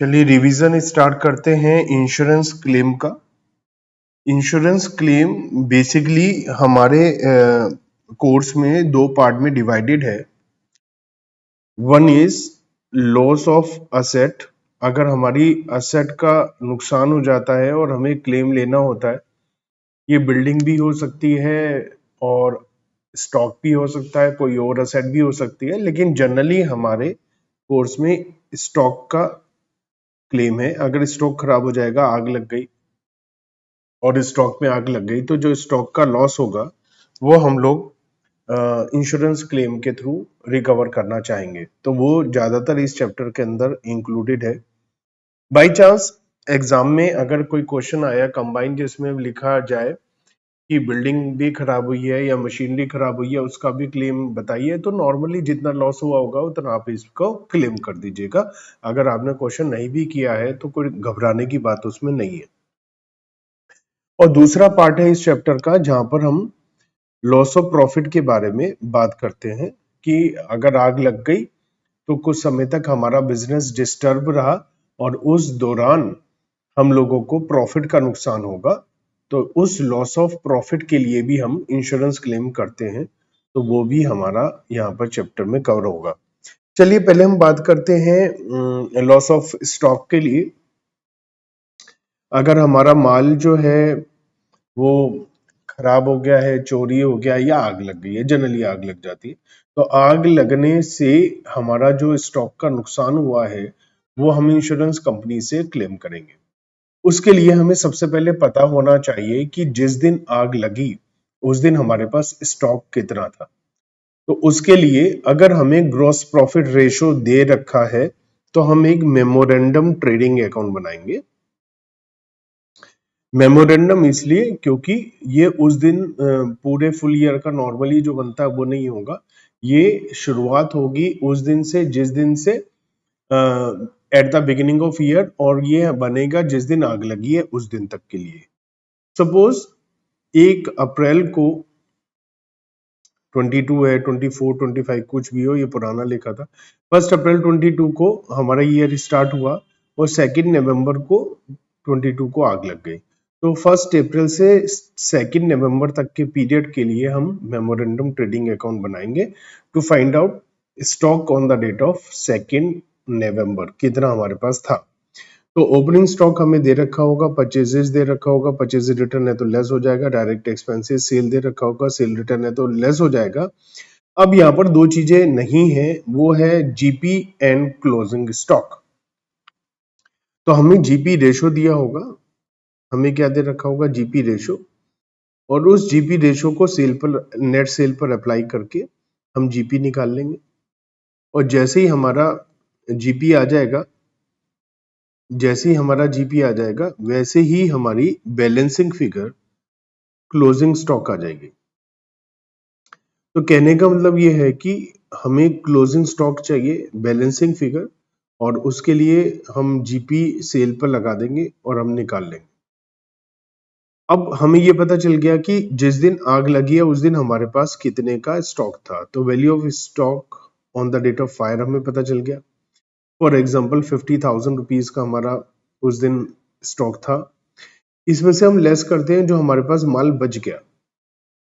चलिए revision start करते हैं इंश्योरेंस क्लेम का। इंश्योरेंस क्लेम बेसिकली हमारे कोर्स में दो पार्ट में डिवाइडेड है। One is loss of asset. अगर हमारी असेट का नुकसान हो जाता है और हमें क्लेम लेना होता है, ये बिल्डिंग भी हो सकती है और स्टॉक भी हो सकता है, कोई और असेट भी हो सकती है, लेकिन जनरली हमारे कोर्स में स्टॉक का क्लेम है। अगर स्टॉक खराब हो जाएगा, आग लग गई और स्टॉक में आग लग गई, तो जो स्टॉक का लॉस होगा वो हम लोग इंश्योरेंस क्लेम के थ्रू रिकवर करना चाहेंगे। तो वो ज्यादातर इस चैप्टर के अंदर इंक्लूडेड है। बाई चांस एग्जाम में अगर कोई क्वेश्चन आया कंबाइन जिसमें लिखा जाए कि बिल्डिंग भी खराब हुई है या मशीनरी खराब हुई है, उसका भी क्लेम बताइए, तो नॉर्मली जितना लॉस हुआ होगा उतना आप इसको क्लेम कर दीजिएगा। अगर आपने क्वेश्चन नहीं भी किया है तो कोई घबराने की बात उसमें नहीं है। और दूसरा पार्ट है इस चैप्टर का जहां पर हम लॉस ऑफ प्रॉफिट के बारे में बात करते हैं कि अगर आग लग गई तो कुछ समय तक हमारा बिजनेस डिस्टर्ब रहा और उस दौरान हम लोगों को प्रॉफिट का नुकसान होगा, तो उस लॉस ऑफ प्रॉफिट के लिए भी हम इंश्योरेंस क्लेम करते हैं। तो वो भी हमारा यहाँ पर चैप्टर में कवर होगा। चलिए पहले हम बात करते हैं लॉस ऑफ स्टॉक के लिए। अगर हमारा माल जो है वो खराब हो गया है, चोरी हो गया या आग लग गई है, जनरली आग लग जाती है, तो आग लगने से हमारा जो स्टॉक का नुकसान हुआ है वो हम इंश्योरेंस कंपनी से क्लेम करेंगे। उसके लिए हमें सबसे पहले पता होना चाहिए कि जिस दिन आग लगी उस दिन हमारे पास स्टॉक कितना था। तो उसके लिए अगर हमें ग्रॉस प्रॉफिट रेशो दे रखा है तो हम एक मेमोरेंडम ट्रेडिंग अकाउंट बनाएंगे। मेमोरेंडम इसलिए क्योंकि ये उस दिन पूरे फुल ईयर का नॉर्मली जो बनता है वो नहीं होगा। ये शुरुआत होगी उस दिन से जिस दिन से at the beginning of year, और ये बनेगा जिस दिन आग लगी है उस दिन तक के लिए। सपोज 1 अप्रैल को 22 है, 24, 25 कुछ भी हो, ये पुराना लिखा था। 1 अप्रैल 22 को हमारा ईयर स्टार्ट हुआ और 2 नवंबर को 22 को आग लग गई। तो 1 अप्रैल से 2 नवंबर तक के पीरियड के लिए हम मेमोरेंडम ट्रेडिंग अकाउंट बनाएंगे to find out stock on the date of 2 November कितना हमारे पास था। तो ओपनिंग स्टॉक हमें दे रखा होगा, परचेजेस दे रखा होगा, परचेज रिटर्न है तो लेस हो जाएगा, डायरेक्ट एक्सपेंसेस सेल दे रखा होगा, सेल रिटर्न है तो लेस हो जाएगा। अब यहाँ पर दो चीजें नहीं है, वो है जीपी एंड क्लोजिंग स्टॉक। तो हमें जीपी रेशो दिया होगा, हमें क्या दे रखा होगा, जीपी रेशो, और उस जीपी रेशो को सेल पर, नेट सेल पर अप्लाई करके हम जीपी निकाल लेंगे। और जैसे ही हमारा जीपी आ जाएगा, जैसे ही हमारा जीपी आ जाएगा वैसे ही हमारी बैलेंसिंग फिगर क्लोजिंग स्टॉक आ जाएगी। तो कहने का मतलब ये है कि हमें क्लोजिंग स्टॉक चाहिए, बैलेंसिंग फिगर, और उसके लिए हम जीपी सेल पर लगा देंगे और हम निकाल लेंगे। अब हमें ये पता चल गया कि जिस दिन आग लगी है उस दिन हमारे पास कितने का स्टॉक था। तो value of stock on the date of fire हमें पता चल गया। फॉर एग्जाम्पल 50,000 रुपीज का हमारा उस दिन स्टॉक था। इसमें से हम लेस करते हैं जो हमारे पास माल बच गया।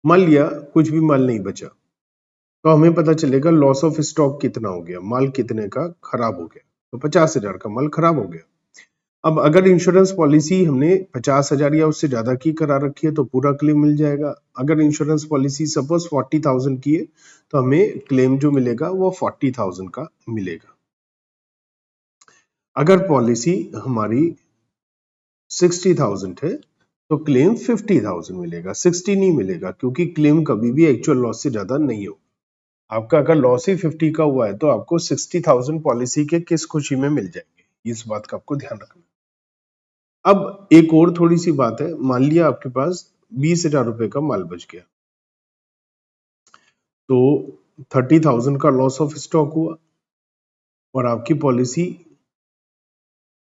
मान लिया कुछ भी माल नहीं बचा, तो हमें पता चलेगा लॉस ऑफ स्टॉक कितना हो गया, माल कितने का खराब हो गया। तो 50,000 का माल खराब हो गया। अब अगर इंश्योरेंस पॉलिसी हमने 50,000 या उससे ज्यादा की करा रखी है तो पूरा क्लेम मिल जाएगा। अगर इंश्योरेंस पॉलिसी सपोज 40,000 की है तो हमें क्लेम जो मिलेगा वो 40,000 का मिलेगा। अगर पॉलिसी हमारी 60,000 है तो क्लेम 50,000 मिलेगा, 60 नहीं मिलेगा, क्योंकि क्लेम कभी भी एक्चुअल लॉस से ज्यादा नहीं हो। आपका अगर लॉस ही 50 का हुआ है तो आपको 60,000 पॉलिसी के किस खुशी में मिल जाएंगे, इस बात का आपको ध्यान रखना। अब एक और थोड़ी सी बात है, मान लिया आपके पास 20,000 रुपए का माल बच गया, तो 30,000 का लॉस ऑफ स्टॉक हुआ और आपकी पॉलिसी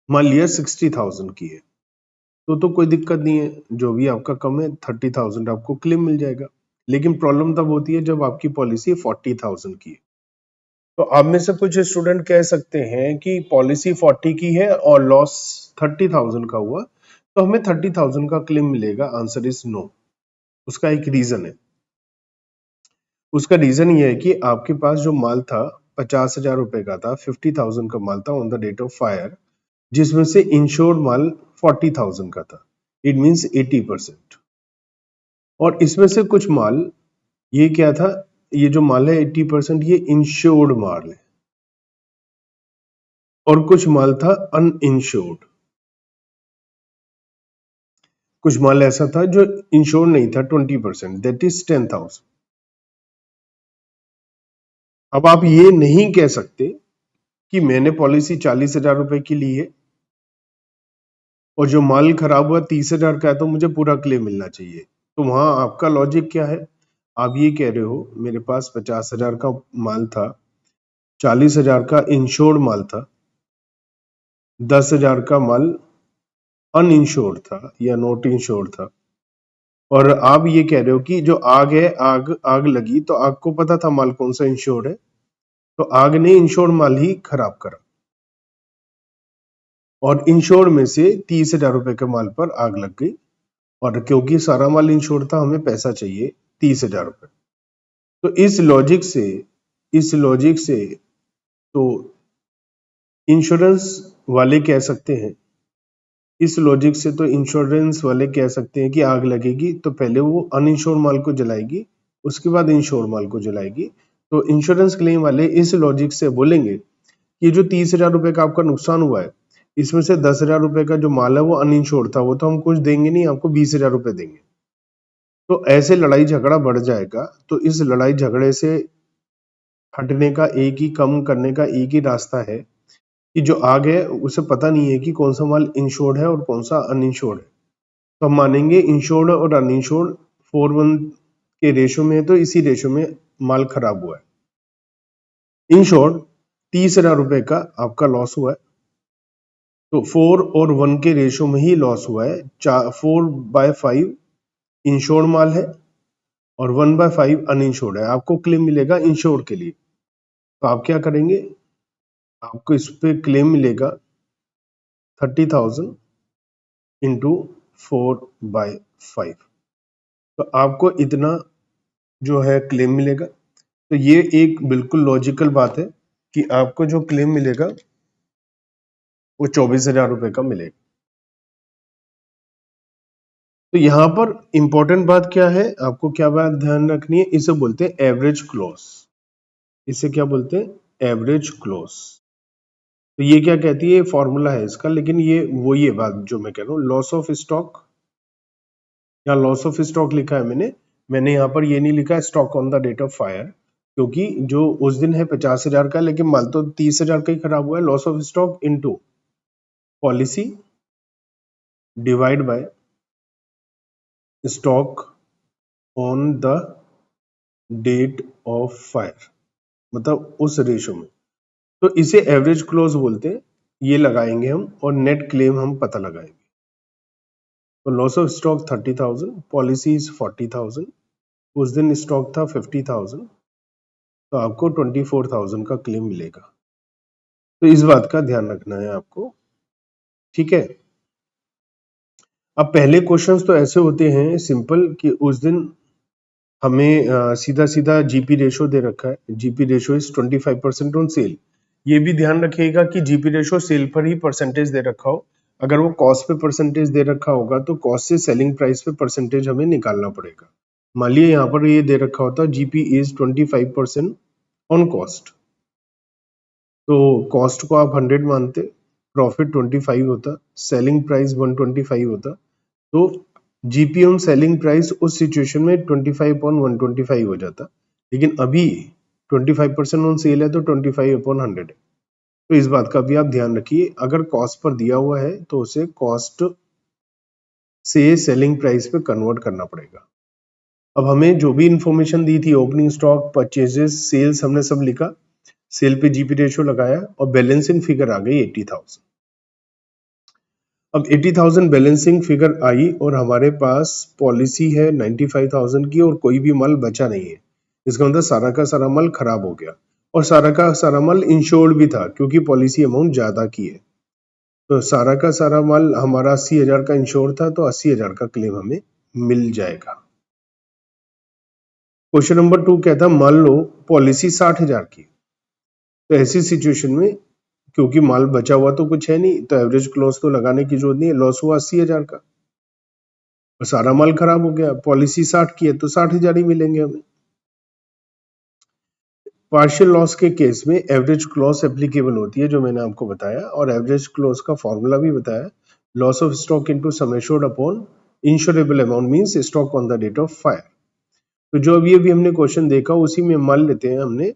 मान लिया 60,000 की है, तो कोई दिक्कत नहीं है, जो भी आपका कम है 30,000 आपको क्लेम मिल जाएगा। लेकिन प्रॉब्लम तब होती है जब आपकी पॉलिसी 40,000 की है। तो आप में से कुछ स्टूडेंट कह सकते हैं कि पॉलिसी 40 की है और लॉस 30,000 का हुआ, तो हमें 30,000 का क्लेम मिलेगा। Answer is no. उसका एक रीजन है। उसका रीजन ये है कि आपके पास जो माल था 50,000 रुपए का था, 50,000 का माल था on the date of fire, जिसमें से इंश्योर्ड माल 40,000 का था। It means 80%। और इसमें से कुछ माल, ये क्या था, ये जो माल है 80% ये इंश्योर्ड माल है, और कुछ माल था अनइंश्योर्ड। कुछ माल ऐसा था जो इंश्योर्ड नहीं था 20%, दैट इज 10,000। अब आप ये नहीं कह सकते कि मैंने पॉलिसी 40,000 रुपए की ली है और जो माल खराब हुआ 30,000 का है, तो मुझे पूरा क्लेम मिलना चाहिए। तो वहां आपका लॉजिक क्या है? आप ये कह रहे हो मेरे पास 50,000 का माल था, 40,000 का इंश्योर्ड माल था, 10,000 का माल अनइंश्योर्ड था या नॉट इंश्योर्ड था, और आप ये कह रहे हो कि जो आग है, आग आग लगी तो आग को पता था माल कौन सा इंश्योर्ड है, तो आग ने इंश्योर्ड माल ही खराब करा, और इंश्योर्ड में से 30,000 रुपए के माल पर आग लग गई, और क्योंकि सारा माल इंश्योर्ड था हमें पैसा चाहिए 30,000 रुपए। तो इस लॉजिक से तो इंश्योरेंस वाले कह सकते हैं, इस लॉजिक से तो इंश्योरेंस वाले कह सकते हैं कि आग लगेगी तो पहले वो अनइंश्योर्ड माल को जलाएगी, उसके बाद इंश्योर्ड माल को जलाएगी। तो इंश्योरेंस क्लेम वाले इस लॉजिक से बोलेंगे कि जो 30,000 रुपए का आपका नुकसान हुआ है, इसमें से 10,000 रुपए का जो माल है वो अनइंश्योर्ड था, वो तो हम कुछ देंगे नहीं, आपको 20,000 रुपए देंगे। तो ऐसे लड़ाई झगड़ा बढ़ जाएगा। तो इस लड़ाई झगड़े से हटने का एक ही, कम करने का एक ही रास्ता है कि जो आग है उसे पता नहीं है कि कौन सा माल इंश्योर्ड है और कौन सा अनइंश्योर्ड है। तो हम मानेंगे इंश्योर्ड और अनइंश्योर्ड 4:1 के रेशो में है, तो इसी रेशो में माल खराब हुआ है। इंश्योर्ड 30,000 रुपए का आपका लॉस हुआ है, तो 4 और 1 के रेशो में ही लॉस हुआ है। 4/5 इंश्योर्ड माल है और 1/5 अनइंश्योर्ड है। आपको क्लेम मिलेगा इंश्योर्ड के लिए, तो आप क्या करेंगे? आपको इस पे क्लेम मिलेगा 30,000 इंटू 4/5। तो आपको इतना जो है क्लेम मिलेगा। तो ये एक बिल्कुल लॉजिकल बात है कि आपको जो क्लेम मिलेगा वो 24,000 रुपए का मिलेगा। तो यहाँ पर इंपॉर्टेंट बात क्या है, आपको क्या बात ध्यान रखनी है? इसे बोलते हैं एवरेज क्लॉज। इसे क्या बोलते हैं? Average clause. तो ये क्या कहती है? फॉर्मूला है इसका, लेकिन ये वही है बात जो मैं कह रहा हूँ। लॉस ऑफ स्टॉक, या लॉस ऑफ स्टॉक लिखा है मैंने यहाँ पर ये नहीं लिखा है stock on the date of fire, क्योंकि जो उस दिन है 50,000 का, लेकिन माल तो 30,000 का ही खराब हुआ है। Loss of stock into policy divide by stock on the date of fire, मतलब उस रेशो में। तो इसे एवरेज क्लोज बोलते हैं। ये लगाएंगे हम और नेट क्लेम हम पता लगाएंगे। तो loss of stock 30,000, policy is 40,000, उस दिन स्टॉक था 50,000, तो आपको 24,000 का क्लेम मिलेगा। तो इस बात का ध्यान रखना है आपको, ठीक है। अब पहले क्वेश्चंस तो ऐसे होते हैं सिंपल कि उस दिन हमें सीधा सीधा जीपी रेशो दे रखा है। GP ratio is 25% on sale. ये भी ध्यान रखिएगा कि जीपी रेशो सेल पर ही परसेंटेज दे रखा हो। अगर वो कॉस्ट पे परसेंटेज दे रखा होगा तो कॉस्ट से सेलिंग प्राइस पे परसेंटेज हमें निकालना पड़ेगा। मान लीजिए यहाँ पर ये दे रखा होता जीपी इज 25% ऑन कॉस्ट, तो कॉस्ट को आप 100 मानते, प्रॉफिट 25 होता, सेलिंग प्राइस 125 होता, तो जीपी ऑन सेलिंग प्राइस उस सिचुएशन में 25/125 हो जाता। लेकिन अभी 25% ऑन सेल है तो 25/100 है। तो इस बात का भी आप ध्यान रखिए। अगर कॉस्ट पर दिया हुआ है तो उसे कॉस्ट से सेलिंग प्राइस पे कन्वर्ट करना पड़ेगा। अब हमें जो भी इंफॉर्मेशन दी थी, ओपनिंग स्टॉक, परचेजेस, सेल्स, हमने सब लिखा, सेल पे जीपी रेशियो लगाया और बैलेंसिंग फिगर आ गई 80,000। अब 80,000 बैलेंसिंग फिगर आई और हमारे पास पॉलिसी है 95,000 की और कोई भी माल बचा नहीं है। इसका मतलब सारा का सारा माल खराब हो गया और सारा का सारा माल इंश्योर्ड भी था क्योंकि पॉलिसी अमाउंट ज्यादा की है। तो सारा का सारा माल हमारा 80,000 का इंश्योर था, तो 80,000 का क्लेम हमें मिल जाएगा। क्वेश्चन नंबर 2 क्या था, मान लो पॉलिसी 60,000 की, तो ऐसी सिचुएशन में क्योंकि माल बचा हुआ तो कुछ है नहीं, तो एवरेज क्लॉज तो लगाने की जरूरत नहीं है, लॉस हुआ 80,000 का और सारा माल खराब हो गया। पॉलिसी 60 की है तो 60,000 ही मिलेंगे हमें। पार्शियल लॉस के केस में एवरेज क्लॉज एप्लीकेबल होती है, जो मैंने आपको बताया, और एवरेज क्लॉज का फॉर्मूला भी बताया, loss of stock into sum assured upon insurable amount means stock on the date of fire. तो जो अभी हमने क्वेश्चन देखा उसी में मान लेते हैं हमने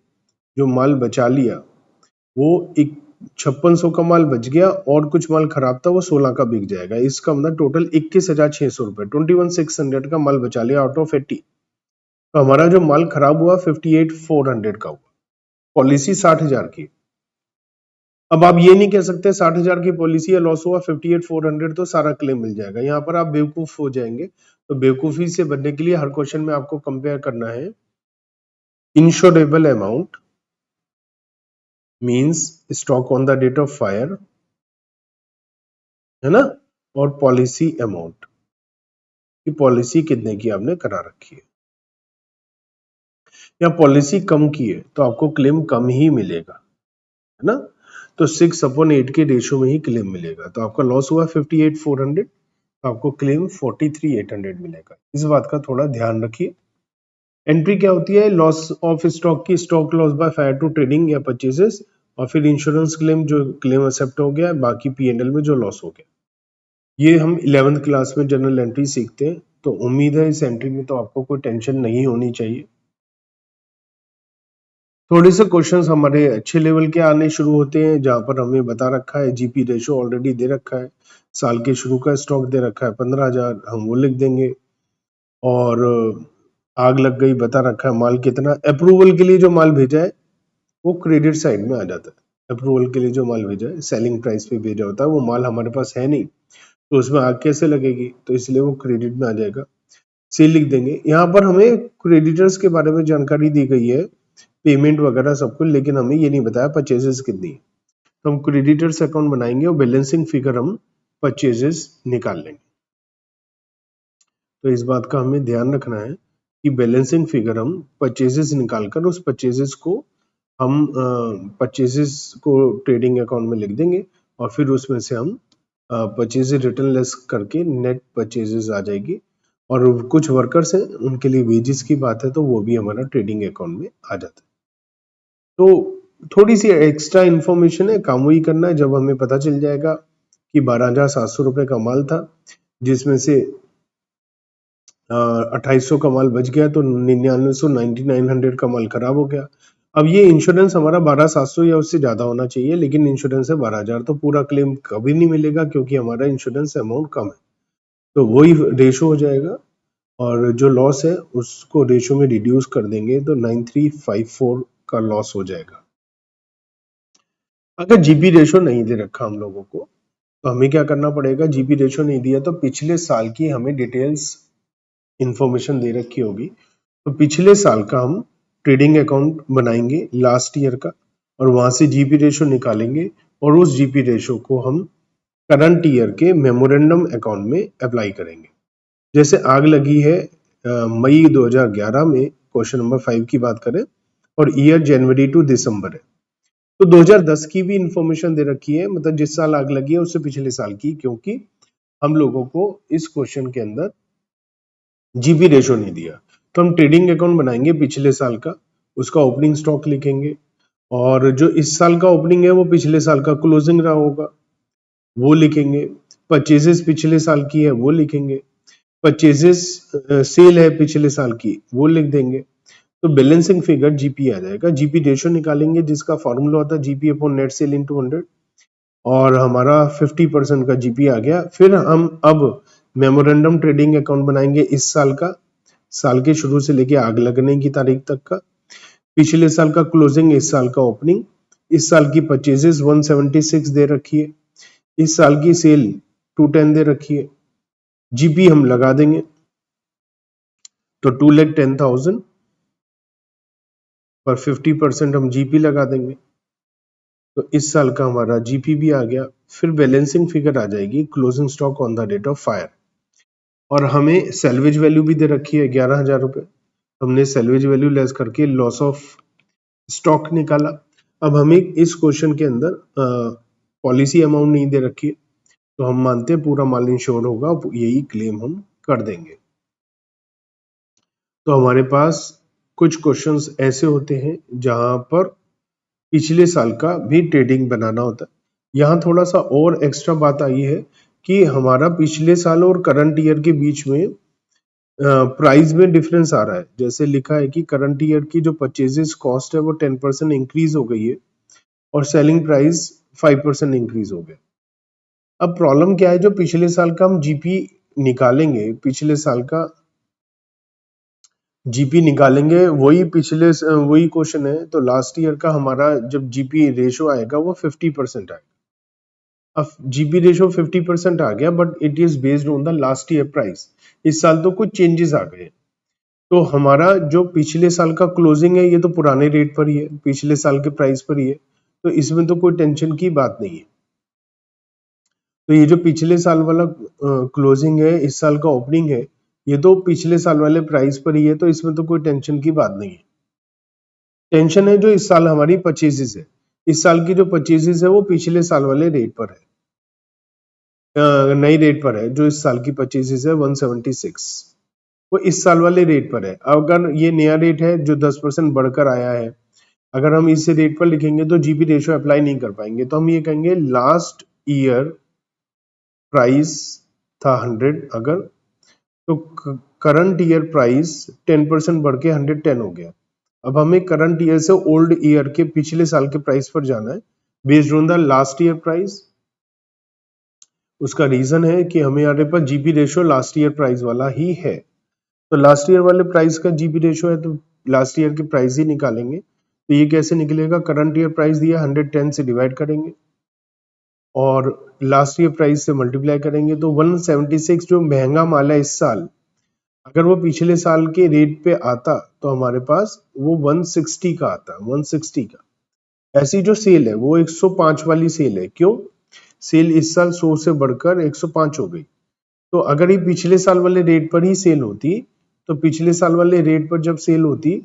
जो माल बचा लिया वो एक 5600 का माल बच गया और कुछ माल खराब था वो 16 का बिक जाएगा। इसका मतलब टोटल 21,600 रुपए, 21,600 का माल बचा लिया आउट ऑफ 80। तो हमारा जो माल खराब हुआ 58,400 का हुआ, पॉलिसी 60,000 की। अब आप ये नहीं कह सकते 60,000 की पॉलिसी है, लॉस हुआ 58,400 तो सारा क्लेम मिल जाएगा, यहाँ पर आप बेवकूफ हो जाएंगे। तो बेवकूफी से बचने के लिए हर क्वेश्चन में आपको कंपेयर करना है insurable amount means stock on the date of fire, है ना, और पॉलिसी अमाउंट कि पॉलिसी कितने की आपने करा रखी है, या पॉलिसी कम की है तो आपको क्लेम कम ही मिलेगा, है ना। तो 6/8 के रेशियो में ही क्लेम मिलेगा। तो आपका लॉस हुआ 58,400, आपको क्लेम 43,800 मिलेगा। इस बात का थोड़ा ध्यान रखिए। एंट्री क्या होती है, लॉस ऑफ स्टॉक की, stock loss by fire to trading या परचेजेस, और फिर इंश्योरेंस क्लेम जो क्लेम एक्सेप्ट हो गया, बाकी P&L में जो लॉस हो गया। ये हम 11th क्लास में जनरल एंट्री सीखते हैं, तो उम्मीद है इस एंट्री में तो आपको कोई टेंशन नहीं होनी चाहिए। थोड़े से क्वेश्चंस हमारे अच्छे लेवल के आने शुरू होते हैं, जहां पर हमें बता रखा है जीपी रेशो ऑलरेडी दे रखा है, साल के शुरू का स्टॉक दे रखा है 15,000, हम वो लिख देंगे। और आग लग गई बता रखा है माल कितना, अप्रूवल के लिए जो माल भेजा है वो क्रेडिट साइड में आ जाता है। अप्रूवल के लिए जो माल भेजा है सेलिंग प्राइस पे भेजा होता है, वो माल हमारे पास है नहीं, तो उसमें आग कैसे लगेगी, तो इसलिए वो क्रेडिट में आ जाएगा, सेल लिख देंगे। यहाँ पर हमें क्रेडिटर्स के बारे में जानकारी दी गई है, पेमेंट वगैरह सब कुछ, लेकिन हमें ये नहीं बताया परचेजेस कितनी है। तो हम क्रेडिटर्स अकाउंट बनाएंगे और बैलेंसिंग फिगर हम परचेजेस निकाल लेंगे। तो इस बात का हमें ध्यान रखना है कि बैलेंसिंग फिगर हम परचेजेस निकालकर उस परचेजेस को हम परचेजेस को ट्रेडिंग अकाउंट में लिख देंगे, और फिर उसमें से हम परचेजेस रिटर्न लेस करके नेट परचेजेस आ जाएगी। और कुछ वर्कर्स हैं उनके लिए वेजेस की बात है तो वो भी हमारा ट्रेडिंग अकाउंट में आ जाता है। तो थोड़ी सी एक्स्ट्रा इंफॉर्मेशन है, काम वही करना है। जब हमें पता चल जाएगा कि 12,700 रुपए का माल था, जिसमें से 2800 का माल बच गया, तो 9900 का माल खराब हो गया। अब ये इंश्योरेंस हमारा 12,700 या उससे ज्यादा होना चाहिए, लेकिन इंश्योरेंस है 12,000, तो पूरा क्लेम कभी नहीं मिलेगा क्योंकि हमारा इंश्योरेंस अमाउंट कम है। तो वही रेशो हो जाएगा, और जो लॉस है उसको रेशो में रिड्यूस कर देंगे तो 9354 का लॉस हो जाएगा। अगर जीपी रेशो नहीं दे रखा हम लोगों को, तो हमें क्या करना पड़ेगा, जीपी रेशो नहीं दिया तो पिछले साल की हमें डिटेल्स इंफॉर्मेशन दे रखी होगी, तो पिछले साल का हम ट्रेडिंग अकाउंट बनाएंगे लास्ट ईयर का, और वहां से जीपी रेशो निकालेंगे, और उस जीपी रेशो को हम करंट ईयर के मेमोरेंडम अकाउंट में अप्लाई करेंगे। जैसे आग लगी है मई 2011 में, क्वेश्चन नंबर 5 की बात करें, और ईयर जनवरी टू दिसंबर है, तो 2010 की भी इंफॉर्मेशन दे रखी है, मतलब जिस साल आग लगी है उससे पिछले साल की, क्योंकि हम लोगों को इस क्वेश्चन के अंदर जीपी रेशो नहीं दिया। तो हम ट्रेडिंग अकाउंट बनाएंगे पिछले साल का, उसका ओपनिंग स्टॉक लिखेंगे, और जो इस साल का ओपनिंग है वो पिछले साल का क्लोजिंग रहा होगा वो लिखेंगे, परचेजेस पिछले साल की है वो लिखेंगे, परचेजेस सेल है पिछले साल की वो लिख देंगे। तो बैलेंसिंग फिगर जीपी आ जाएगा। जीपी रेशो निकालेंगे जिसका फॉर्मूला होता है GP upon net cell into 100, और हमारा 50% का जीपी आ गया। फिर हम अब मेमोरेंडम ट्रेडिंग अकाउंट बनाएंगे इस साल का, साल के शुरू से लेके आग लगने की तारीख तक का, पिछले साल का क्लोजिंग, इस साल का ओपनिंग, इस साल की परचेजेस 176 दे रखी है, इस साल की सेल 210 दे रखी है, जीपी हम लगा देंगे तो 2,10,000 पर 50% हम जीपी लगा देंगे, तो इस साल का हमारा जीपी भी आ गया। फिर बैलेंसिंग फिगर आ जाएगी closing stock on the date of fire, और हमें सैल्वेज वैल्यू भी दे रखी है 11,000 रुपये। हमने सैल्वेज वैल्यू लेस करके लॉस ऑफ स्टॉक निकाला। अब हमें इस क्वेश्चन के अंदर पॉलिसी अमाउंट नहीं दे रखी है, तो हम मानते हैं पूरा माल इंश्योर होगा, यही क्लेम हम कर देंगे। तो हमारे पास कुछ क्वेश्चंस ऐसे होते हैं जहां पर पिछले साल का भी ट्रेडिंग बनाना होता है। यहाँ थोड़ा सा और एक्स्ट्रा बात आई है कि हमारा पिछले साल और करंट ईयर के बीच में प्राइस में डिफरेंस आ रहा है। जैसे लिखा है कि करंट ईयर की जो परचेजेस कॉस्ट है वो 10% इंक्रीज हो गई है और सेलिंग प्राइस 5% इंक्रीज हो गया। अब प्रॉब्लम क्या है, जो पिछले साल का हम जीपी निकालेंगे, पिछले साल का जीपी निकालेंगे, वही क्वेश्चन है। तो लास्ट ईयर का हमारा जब जीपी रेशो आएगा वो 50% आएगा। अब जीपी रेशो 50% आ गया, but it is based on the last year price. इस साल तो कुछ चेंजेस आ गए, तो हमारा जो पिछले साल का क्लोजिंग है ये तो पुराने रेट पर ही है, पिछले साल के प्राइस पर ही है, तो इसमें तो कोई टेंशन की बात नहीं है। तो ये जो पिछले साल वाला क्लोजिंग है, इस साल का ओपनिंग है, ये तो पिछले साल वाले प्राइस पर ही है, तो इसमें तो कोई टेंशन की बात नहीं है। टेंशन है जो इस साल हमारी परचेजेस है, इस साल की जो परचेजेस है वो पिछले साल वाले रेट पर है, नई रेट पर है। जो इस साल की परचेजेस है 176, वो इस साल वाले रेट पर है। अगर ये नया रेट है जो 10% बढ़कर आया है, अगर हम इस रेट पर लिखेंगे तो जीपी रेशो अप्लाई नहीं कर पाएंगे, तो हम ये कहेंगे लास्ट ईयर प्राइस था 100, अगर तो करंट ईयर प्राइस 10% बढ़ के 110 हो गया। अब हमें करंट ईयर से ओल्ड ईयर के पिछले साल के प्राइस पर जाना है based on the last year price. उसका रीजन है कि हमें यहाँ पर GP ratio last year price वाला ही है, तो लास्ट ईयर वाले प्राइस का जीपी रेशो है तो लास्ट ईयर की प्राइस ही निकालेंगे। तो ये कैसे निकलेगा, करंट ईयर प्राइस दिया 110 से डिवाइड करेंगे और लास्ट ईयर प्राइस से मल्टीप्लाई करेंगे, तो 176 जो महंगा माल है इस साल, अगर वो पिछले साल के रेट पे आता तो हमारे पास वो 160 का आता, 160 का। ऐसी जो सेल है वो 105 वाली सेल है। क्यों? सेल इस साल 100 से बढ़कर 105 हो गई। तो अगर ये पिछले साल वाले रेट पर ही सेल होती, तो पिछले साल वाले रेट पर जब सेल होती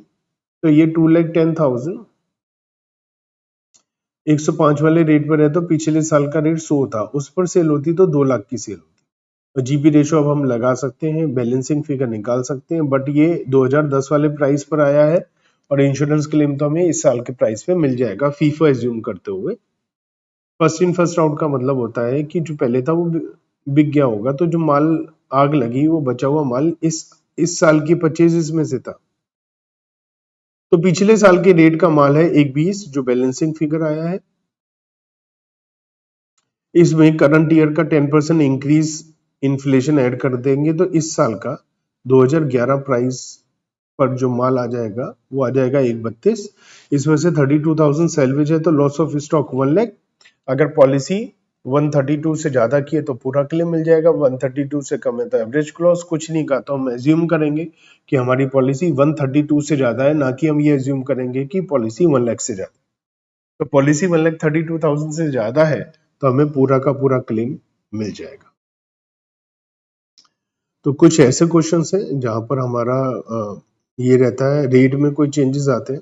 तो ये 2,10,000 105 वाले रेट पर है, तो पिछले साल का रेट 100 था, उस पर सेल होती तो 2 लाख की सेल होती। तो जीपी रेशो अब हम लगा सकते हैं, बैलेंसिंग फिगर निकाल सकते हैं, बट ये 2010 वाले प्राइस पर आया है और इंश्योरेंस क्लेम तो हमें इस साल के प्राइस पे मिल जाएगा फीफा एज्यूम करते हुए। फर्स्ट इन फर्स्ट आउट का मतलब होता है कि जो पहले था वो बिक गया होगा, तो जो माल आग लगी वो बचा हुआ माल इस साल की परचेजेस में से था। तो पिछले साल के रेट का माल है 120 जो बैलेंसिंग फिगर आया है। इसमें करंट ईयर का 10% इंक्रीज इन्फ्लेशन ऐड कर देंगे, तो इस साल का 2011 प्राइस पर जो माल आ जाएगा वो आ जाएगा 132। इसमें से 32,000 सैलवेज है, तो लॉस ऑफ स्टॉक 1 लाख। अगर पॉलिसी 132 से ज्यादा की है तो पूरा क्लेम मिल जाएगा, 132 से कम है तो एवरेज क्लॉज। कुछ नहीं कहा तो हम एज्यूम करेंगे कि हमारी पॉलिसी 132 से ज्यादा है, ना कि हम ये एज्यूम करेंगे कि पॉलिसी 1 लाख से ज्यादा। तो पॉलिसी 1,32,000 से ज्यादा है तो हमें पूरा का पूरा क्लेम मिल जाएगा। तो कुछ ऐसे क्वेश्चंस हैं जहां पर हमारा ये रहता है, रेट में कोई चेंजेस आते हैं।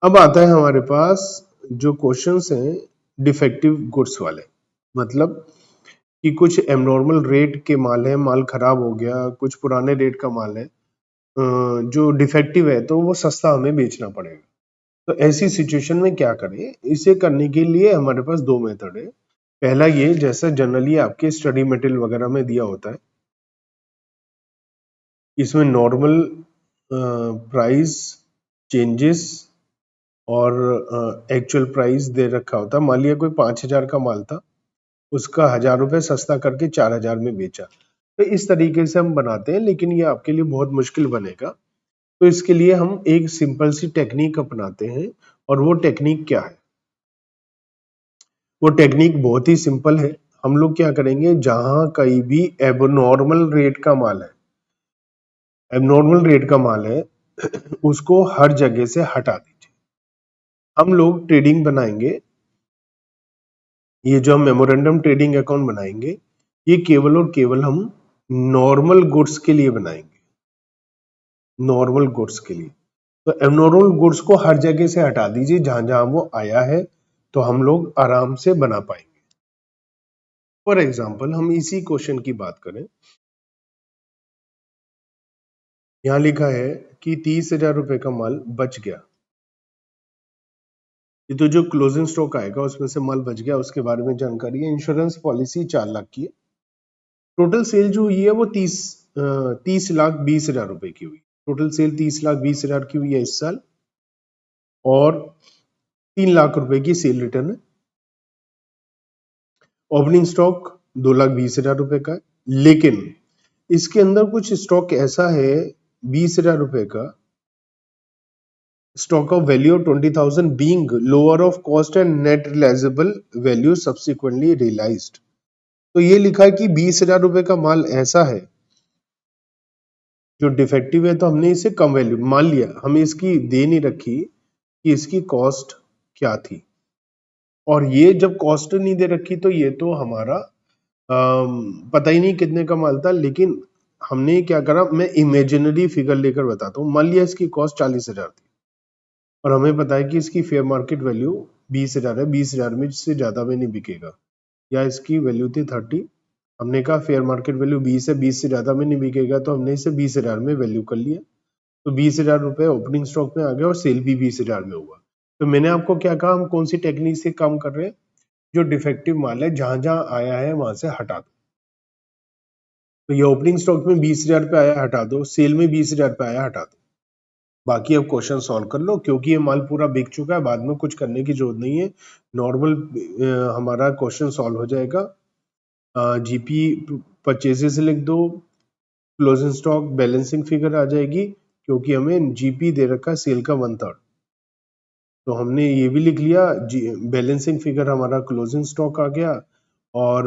अब आता है हमारे पास जो क्वेश्चंस हैं डिफेक्टिव गुड्स वाले, मतलब कि कुछ एबनॉर्मल रेट के माल है, माल खराब हो गया, कुछ पुराने रेट का माल है जो डिफेक्टिव है, तो वो सस्ता हमें बेचना पड़ेगा। तो ऐसी सिचुएशन में क्या करें? इसे करने के लिए हमारे पास 2 मेथड है। पहला ये, जैसा जनरली आपके स्टडी मटेरियल वगैरह में दिया होता है, इसमें नॉर्मल प्राइस चेंजेस और एक्चुअल प्राइस दे रखा होता है। मान लिया कोई 5,000 का माल था, उसका 1,000 रुपए सस्ता करके 4,000 में बेचा, तो इस तरीके से हम बनाते हैं, लेकिन ये आपके लिए बहुत मुश्किल बनेगा। तो इसके लिए हम एक सिंपल सी टेक्निक अपनाते हैं, और वो टेक्निक क्या है? वो टेक्निक बहुत ही सिंपल है। हम लोग क्या करेंगे, जहां कहीं भी एबनॉर्मल रेट का माल है, एबनॉर्मल रेट का माल है, उसको हर जगह से हटा दीजिए। हम लोग ट्रेडिंग बनाएंगे, ये जो हम मेमोरेंडम ट्रेडिंग अकाउंट बनाएंगे, ये केवल और केवल हम नॉर्मल गुड्स के लिए बनाएंगे, नॉर्मल गुड्स के लिए। तो एबनॉर्मल गुड्स को हर जगह से हटा दीजिए जहां जहां वो आया है, तो हम लोग आराम से बना पाएंगे। फॉर एग्जाम्पल हम इसी क्वेश्चन की बात करें, यहां लिखा है कि 30,000 रुपए का माल बच गया। ये तो जो क्लोजिंग स्टॉक आएगा उसमें से माल बच गया, उसके बारे में जानकारी है। इंश्योरेंस पॉलिसी 4 लाख की है। टोटल सेल जो हुई है वो 30,20,000 रुपए की हुई। टोटल सेल 30,20,000 की हुई है इस साल, और 3 लाख रुपए की सेल रिटर्न है। ओपनिंग स्टॉक 2,20,000 रुपए का है, लेकिन इसके अंदर कुछ स्टॉक ऐसा है 20,000 रुपए का, stock of value of 20,000 being lower of cost and net realisable value subsequently realised. तो ये लिखा है कि 20,000 रुपए का माल ऐसा है जो डिफेक्टिव है, तो हमने इसे कम वैल्यू मान लिया, हमें इसकी दे नहीं रखी कि इसकी कॉस्ट क्या थी। और ये जब कॉस्ट नहीं दे रखी तो ये तो हमारा पता ही नहीं कितने का माल था, लेकिन हमने क्या करा, मैं इमेजिनरी फिगर लेकर बताता हूँ। मान लिया इसकी कॉस्ट 40,000 थी और हमें पता है कि इसकी फेयर मार्केट वैल्यू 20,000 है, 20,000 में से ज्यादा में नहीं बिकेगा, या इसकी वैल्यू थी 30। हमने कहा फेयर मार्केट वैल्यू 20 है, 20 से ज्यादा में नहीं बिकेगा, तो हमने इसे 20,000 में वैल्यू कर लिया। तो 20,000 रुपए ओपनिंग स्टॉक में आ गया और सेल भी 20,000 में हुआ। तो मैंने आपको क्या कहा, हम कौन सी टेक्निक से काम कर रहे हैं, जो डिफेक्टिव माल है जहां जहां आया है वहां से हटा दो। तो ये ओपनिंग स्टॉक में 20,000 पे आया, हटा दो। सेल में 20,000 पे आया, हटा दो। बाकी अब क्वेश्चन सॉल्व कर लो, क्योंकि ये माल पूरा बिक चुका है, बाद में कुछ करने की जरूरत नहीं है। नॉर्मल हमारा क्वेश्चन सॉल्व हो जाएगा। जीपी परचेजेस लिख दो, क्लोजिंग स्टॉक बैलेंसिंग फिगर आ जाएगी, क्योंकि हमें जीपी दे रखा है सेल का 1/3। तो हमने ये भी लिख लिया, बैलेंसिंग फिगर हमारा क्लोजिंग स्टॉक आ गया। और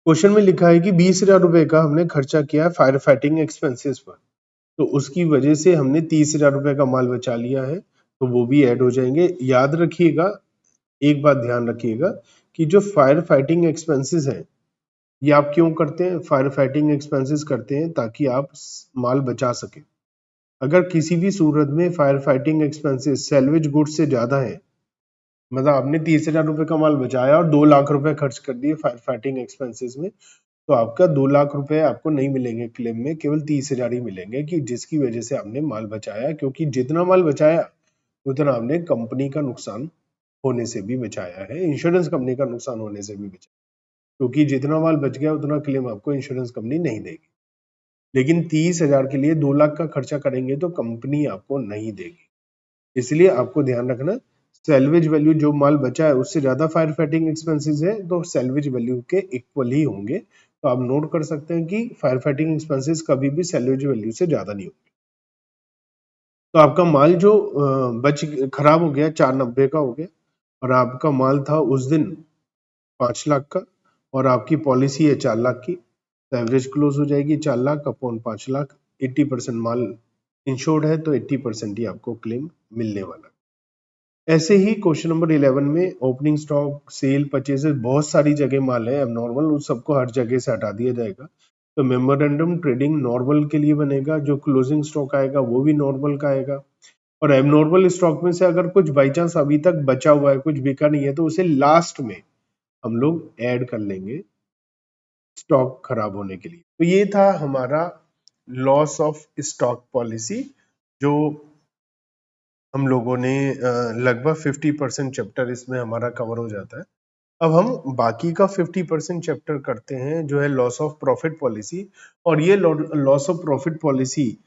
क्वेश्चन में लिखा है कि 20,000 रुपए का हमने खर्चा किया है फायर फाइटिंग एक्सपेंसेस पर, तो उसकी वजह से हमने 30,000 रुपए का माल बचा लिया है, तो वो भी ऐड हो जाएंगे। याद रखिएगा, एक बात ध्यान रखिएगा कि जो फायर फाइटिंग एक्सपेंसेस हैं, ये आप क्यों करते हैं? फायर फाइटिंग एक्सपेंसेस करते हैं ताकि आप माल बचा सके। अगर किसी भी सूरत में fire fighting expenses salvage goods से ज्यादा है, मतलब आपने 30,000 रुपए का माल बचाया और 2 लाख रुपए खर्च कर दिए फायर फाइटिंग एक्सपेंसेस में, तो आपका 2 लाख रुपए आपको नहीं मिलेंगे क्लेम में, केवल 30,000 ही मिलेंगे, कि जिसकी वजह से आपने माल बचाया। क्योंकि जितना माल बचाया उतना आपने कंपनी का नुकसान होने से भी बचाया है, इंश्योरेंस कंपनी का नुकसान होने से भी बचाया। क्योंकि जितना माल बच गया उतना क्लेम आपको इंश्योरेंस कंपनी नहीं देगी, लेकिन 30,000 के लिए 2 लाख का खर्चा करेंगे तो कंपनी आपको नहीं देगी। इसलिए आपको ध्यान रखना, सैल्वेज वैल्यू जो माल बचा है उससे ज्यादा फायर फाइटिंग एक्सपेंसेस है, तो सैल्वेज वैल्यू के इक्वल ही होंगे। तो आप नोट कर सकते हैं कि फायर फाइटिंग एक्सपेंसेस कभी भी सैल्वेज वैल्यू से ज्यादा नहीं होंगे। तो आपका माल जो बच खराब हो गया 490 का हो गया, और आपका माल था उस दिन 5 लाख का, और आपकी पॉलिसी है 4 लाख की, तो एवरेज क्लोज हो जाएगी 4 लाख अपॉन 5 लाख। 80% माल इंश्योर्ड है, तो 80% ही आपको क्लेम मिलने वाला है। ऐसे ही क्वेश्चन नंबर 11 में ओपनिंग स्टॉक, सेल, परचेजेस, बहुत सारी जगह माल है एबनॉर्मल, उस सबको हर जगह से हटा दिया जाएगा। तो मेमोरेंडम ट्रेडिंग नॉर्मल के लिए बनेगा, जो क्लोजिंग स्टॉक आएगा वो भी नॉर्मल का आएगा। और एबनॉर्मल स्टॉक में से अगर कुछ बाई चांस अभी तक बचा हुआ है, कुछ बिका नहीं है, तो उसे लास्ट में हम लोग ऐड कर लेंगे स्टॉक खराब होने के लिए। तो ये था हमारा लॉस ऑफ स्टॉक पॉलिसी, जो हम लोगों ने लगभग 50% चैप्टर इसमें हमारा कवर हो जाता है। अब हम बाकी का 50% चैप्टर करते हैं, जो है लॉस ऑफ प्रॉफिट पॉलिसी। और ये लॉस ऑफ प्रॉफिट पॉलिसी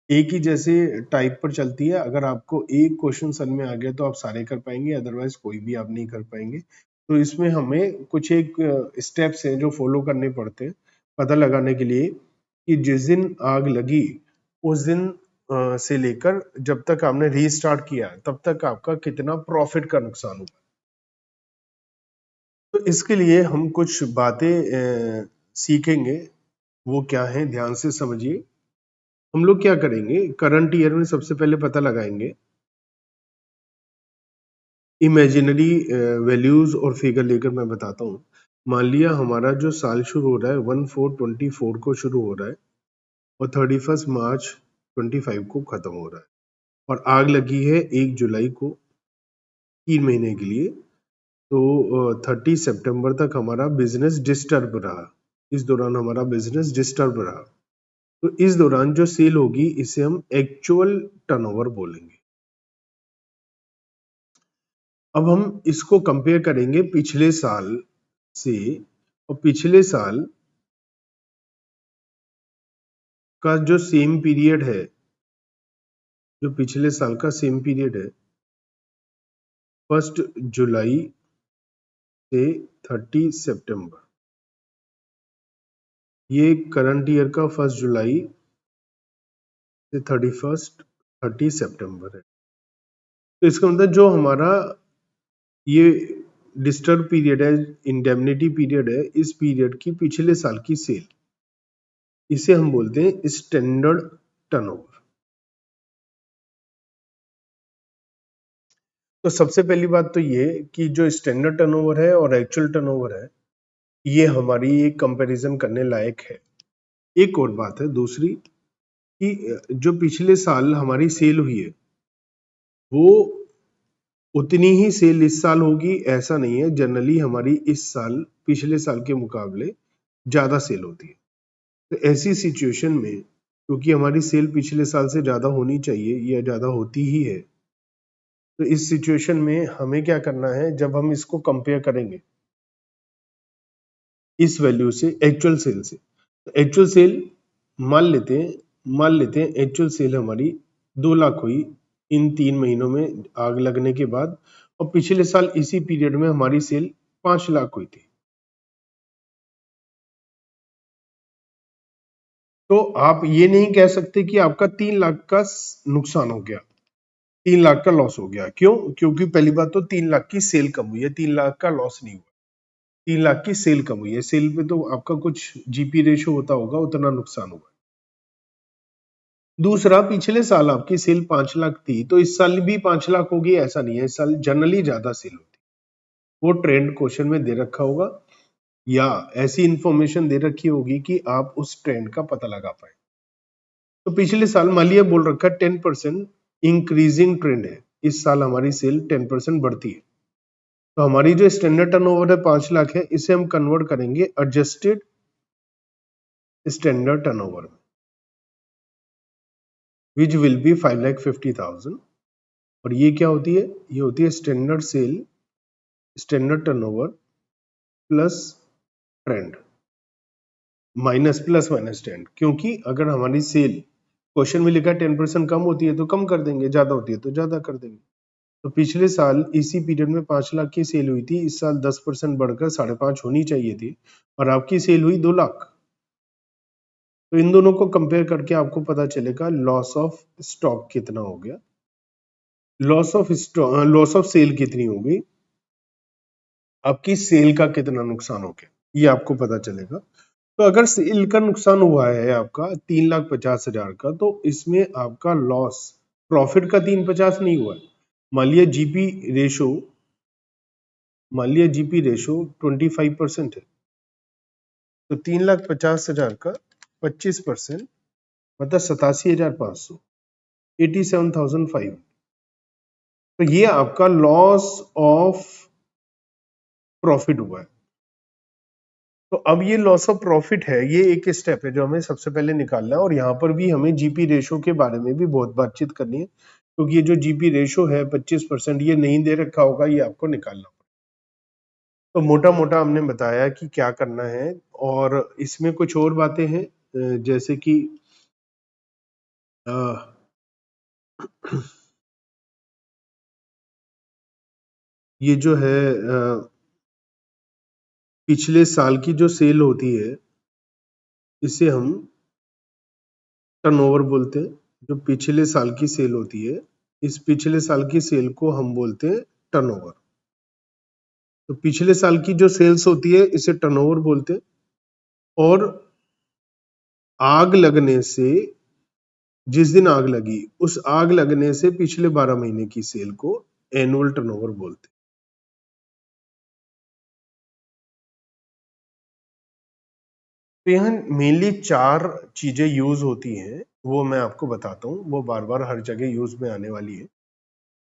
एक ही जैसे टाइप पर चलती है। अगर आपको एक क्वेश्चन सन में आ गया तो आप सारे कर पाएंगे, अदरवाइज कोई भी आप नहीं कर पाएंगे। तो इसमें हमें कुछ एक स्टेप्स हैं जो फॉलो करने पड़ते हैं पता लगाने के लिए कि जिस दिन आग लगी उस दिन से लेकर जब तक आपने रीस्टार्ट किया तब तक आपका कितना प्रॉफिट का नुकसान हुआ। तो इसके लिए हम कुछ बातें सीखेंगे, वो क्या है ध्यान से समझिए। हम लोग क्या करेंगे, करंट ईयर में सबसे पहले पता लगाएंगे इमेजिनरी वैल्यूज और फिगर लेकर मैं बताता हूँ। मान लिया हमारा जो साल शुरू हो रहा है 1/4/24 को शुरू हो रहा है और 31 मार्च 25 को खत्म हो रहा है, और आग लगी है 1 जुलाई को 3 महीने के लिए। तो 30 सितंबर तक हमारा बिजनेस डिस्टर्ब रहा, इस दौरान हमारा बिजनेस डिस्टर्ब रहा। तो इस दौरान जो सेल होगी इसे हम एक्चुअल टर्नओवर बोलेंगे। अब हम इसको कंपेयर करेंगे पिछले साल से, और पिछले साल का जो सेम पीरियड है, जो पिछले साल का सेम पीरियड है 1 जुलाई से 30 सितंबर, ये करंट ईयर का 1 जुलाई से 30 सितंबर है। तो इसका मतलब जो हमारा ये डिस्टर्ब पीरियड है, इंडेमनिटी पीरियड है, इस पीरियड की पिछले साल की सेल, इसे हम बोलते हैं स्टैंडर्ड टर्नओवर। तो सबसे पहली बात तो ये कि जो स्टैंडर्ड टर्नओवर है और एक्चुअल टर्नओवर है, ये हमारी एक कंपैरिजन करने लायक है। एक और बात है दूसरी कि जो पिछले साल हमारी सेल हुई है वो उतनी ही सेल इस साल होगी ऐसा नहीं है। जनरली हमारी इस साल पिछले साल के मुकाबले ज्यादा सेल होती है। तो ऐसी सिचुएशन में क्योंकि हमारी सेल पिछले साल से ज्यादा होनी चाहिए या ज्यादा होती ही है, तो इस सिचुएशन में हमें क्या करना है, जब हम इसको कंपेयर करेंगे इस वैल्यू से एक्चुअल सेल से, तो एक्चुअल सेल मान लेते हैं एक्चुअल सेल हमारी 2 लाख हुई इन 3 महीनों में आग लगने के बाद, और पिछले साल इसी पीरियड में हमारी सेल 5 लाख हुई थी। तो आप ये नहीं कह सकते कि आपका 3 लाख का नुकसान हो गया, 3 लाख का लॉस हो गया। क्यों? क्योंकि पहली बात तो 3 लाख की सेल कम हुई है, 3 लाख का लॉस नहीं हुआ। 3 लाख की सेल कम हुई है, सेल पे तो आपका कुछ जीपी रेशो होता होगा, उतना नुकसान हुआ। दूसरा, पिछले साल आपकी सेल 5 लाख थी तो इस साल भी 5 लाख होगी ऐसा नहीं है, इस साल जनरली ज्यादा सेल होती है। वो ट्रेंड क्वेश्चन में दे रखा होगा या ऐसी इंफॉर्मेशन दे रखी होगी कि आप उस ट्रेंड का पता लगा पाए। तो पिछले साल मान लिया बोल रखा 10% इंक्रीजिंग ट्रेंड है, इस साल हमारी सेल 10% बढ़ती है। तो हमारी जो स्टैंडर्ड टर्नओवर है 5 लाख है, इसे हम कन्वर्ट करेंगे एडजस्टेड स्टैंडर्ड टर्नओवर में, विच विल बी 5,50,000। और ये क्या होती है? ये होती है standard sale, standard turnover plus trend minus plus minus trend. क्योंकि अगर हमारी सेल क्वेश्चन में लिखा 10% कम होती है तो कम कर देंगे, ज्यादा होती है तो ज्यादा कर देंगे। तो पिछले साल इसी पीरियड में 5 लाख की सेल हुई थी, इस साल 10% बढ़कर 5.5 होनी चाहिए थी, और आपकी सेल हुई 2 लाख। तो इन दोनों को कंपेयर करके आपको पता चलेगा लॉस ऑफ स्टॉक कितना हो गया, लॉस ऑफ सेल कितनी हो गई, आपकी सेल का कितना नुकसान हो गया, ये आपको पता चलेगा। तो अगर सेल का नुकसान हुआ है आपका 3,50,000 का, तो इसमें आपका लॉस प्रॉफिट का 350 नहीं हुआ है। मान लिया जीपी रेशो मान लिया जीपी रेशो 25% है, तो 3,50,000 का 25% मतलब 87,500, 87,500। तो ये आपका लॉस ऑफ प्रॉफिट हुआ है। तो अब ये लॉस ऑफ प्रॉफिट है, ये एक स्टेप है जो हमें सबसे पहले निकालना है, और यहाँ पर भी हमें जीपी रेशो के बारे में भी बहुत बातचीत करनी है, क्योंकि ये जो जीपी रेशो है 25% ये नहीं दे रखा होगा, ये आपको निकालना। तो मोटा मोटा हमने बताया कि क्या करना है, और इसमें कुछ और बातें हैं जैसे कि ये जो है पिछले साल की जो सेल होती है इसे हम टर्नओवर बोलते हैं। जो पिछले साल की सेल होती है, इस पिछले साल की सेल को हम बोलते हैं टर्नओवर। तो पिछले साल की जो सेल्स होती है इसे टर्नओवर बोलते हैं। और आग लगने से जिस दिन आग लगी उस आग लगने से पिछले 12 महीने की सेल को एनुअल टर्नओवर बोलते हैं। तो यहाँ मेनली 4 चीजें यूज होती हैं, वो मैं आपको बताता हूँ, वो बार बार हर जगह यूज में आने वाली है।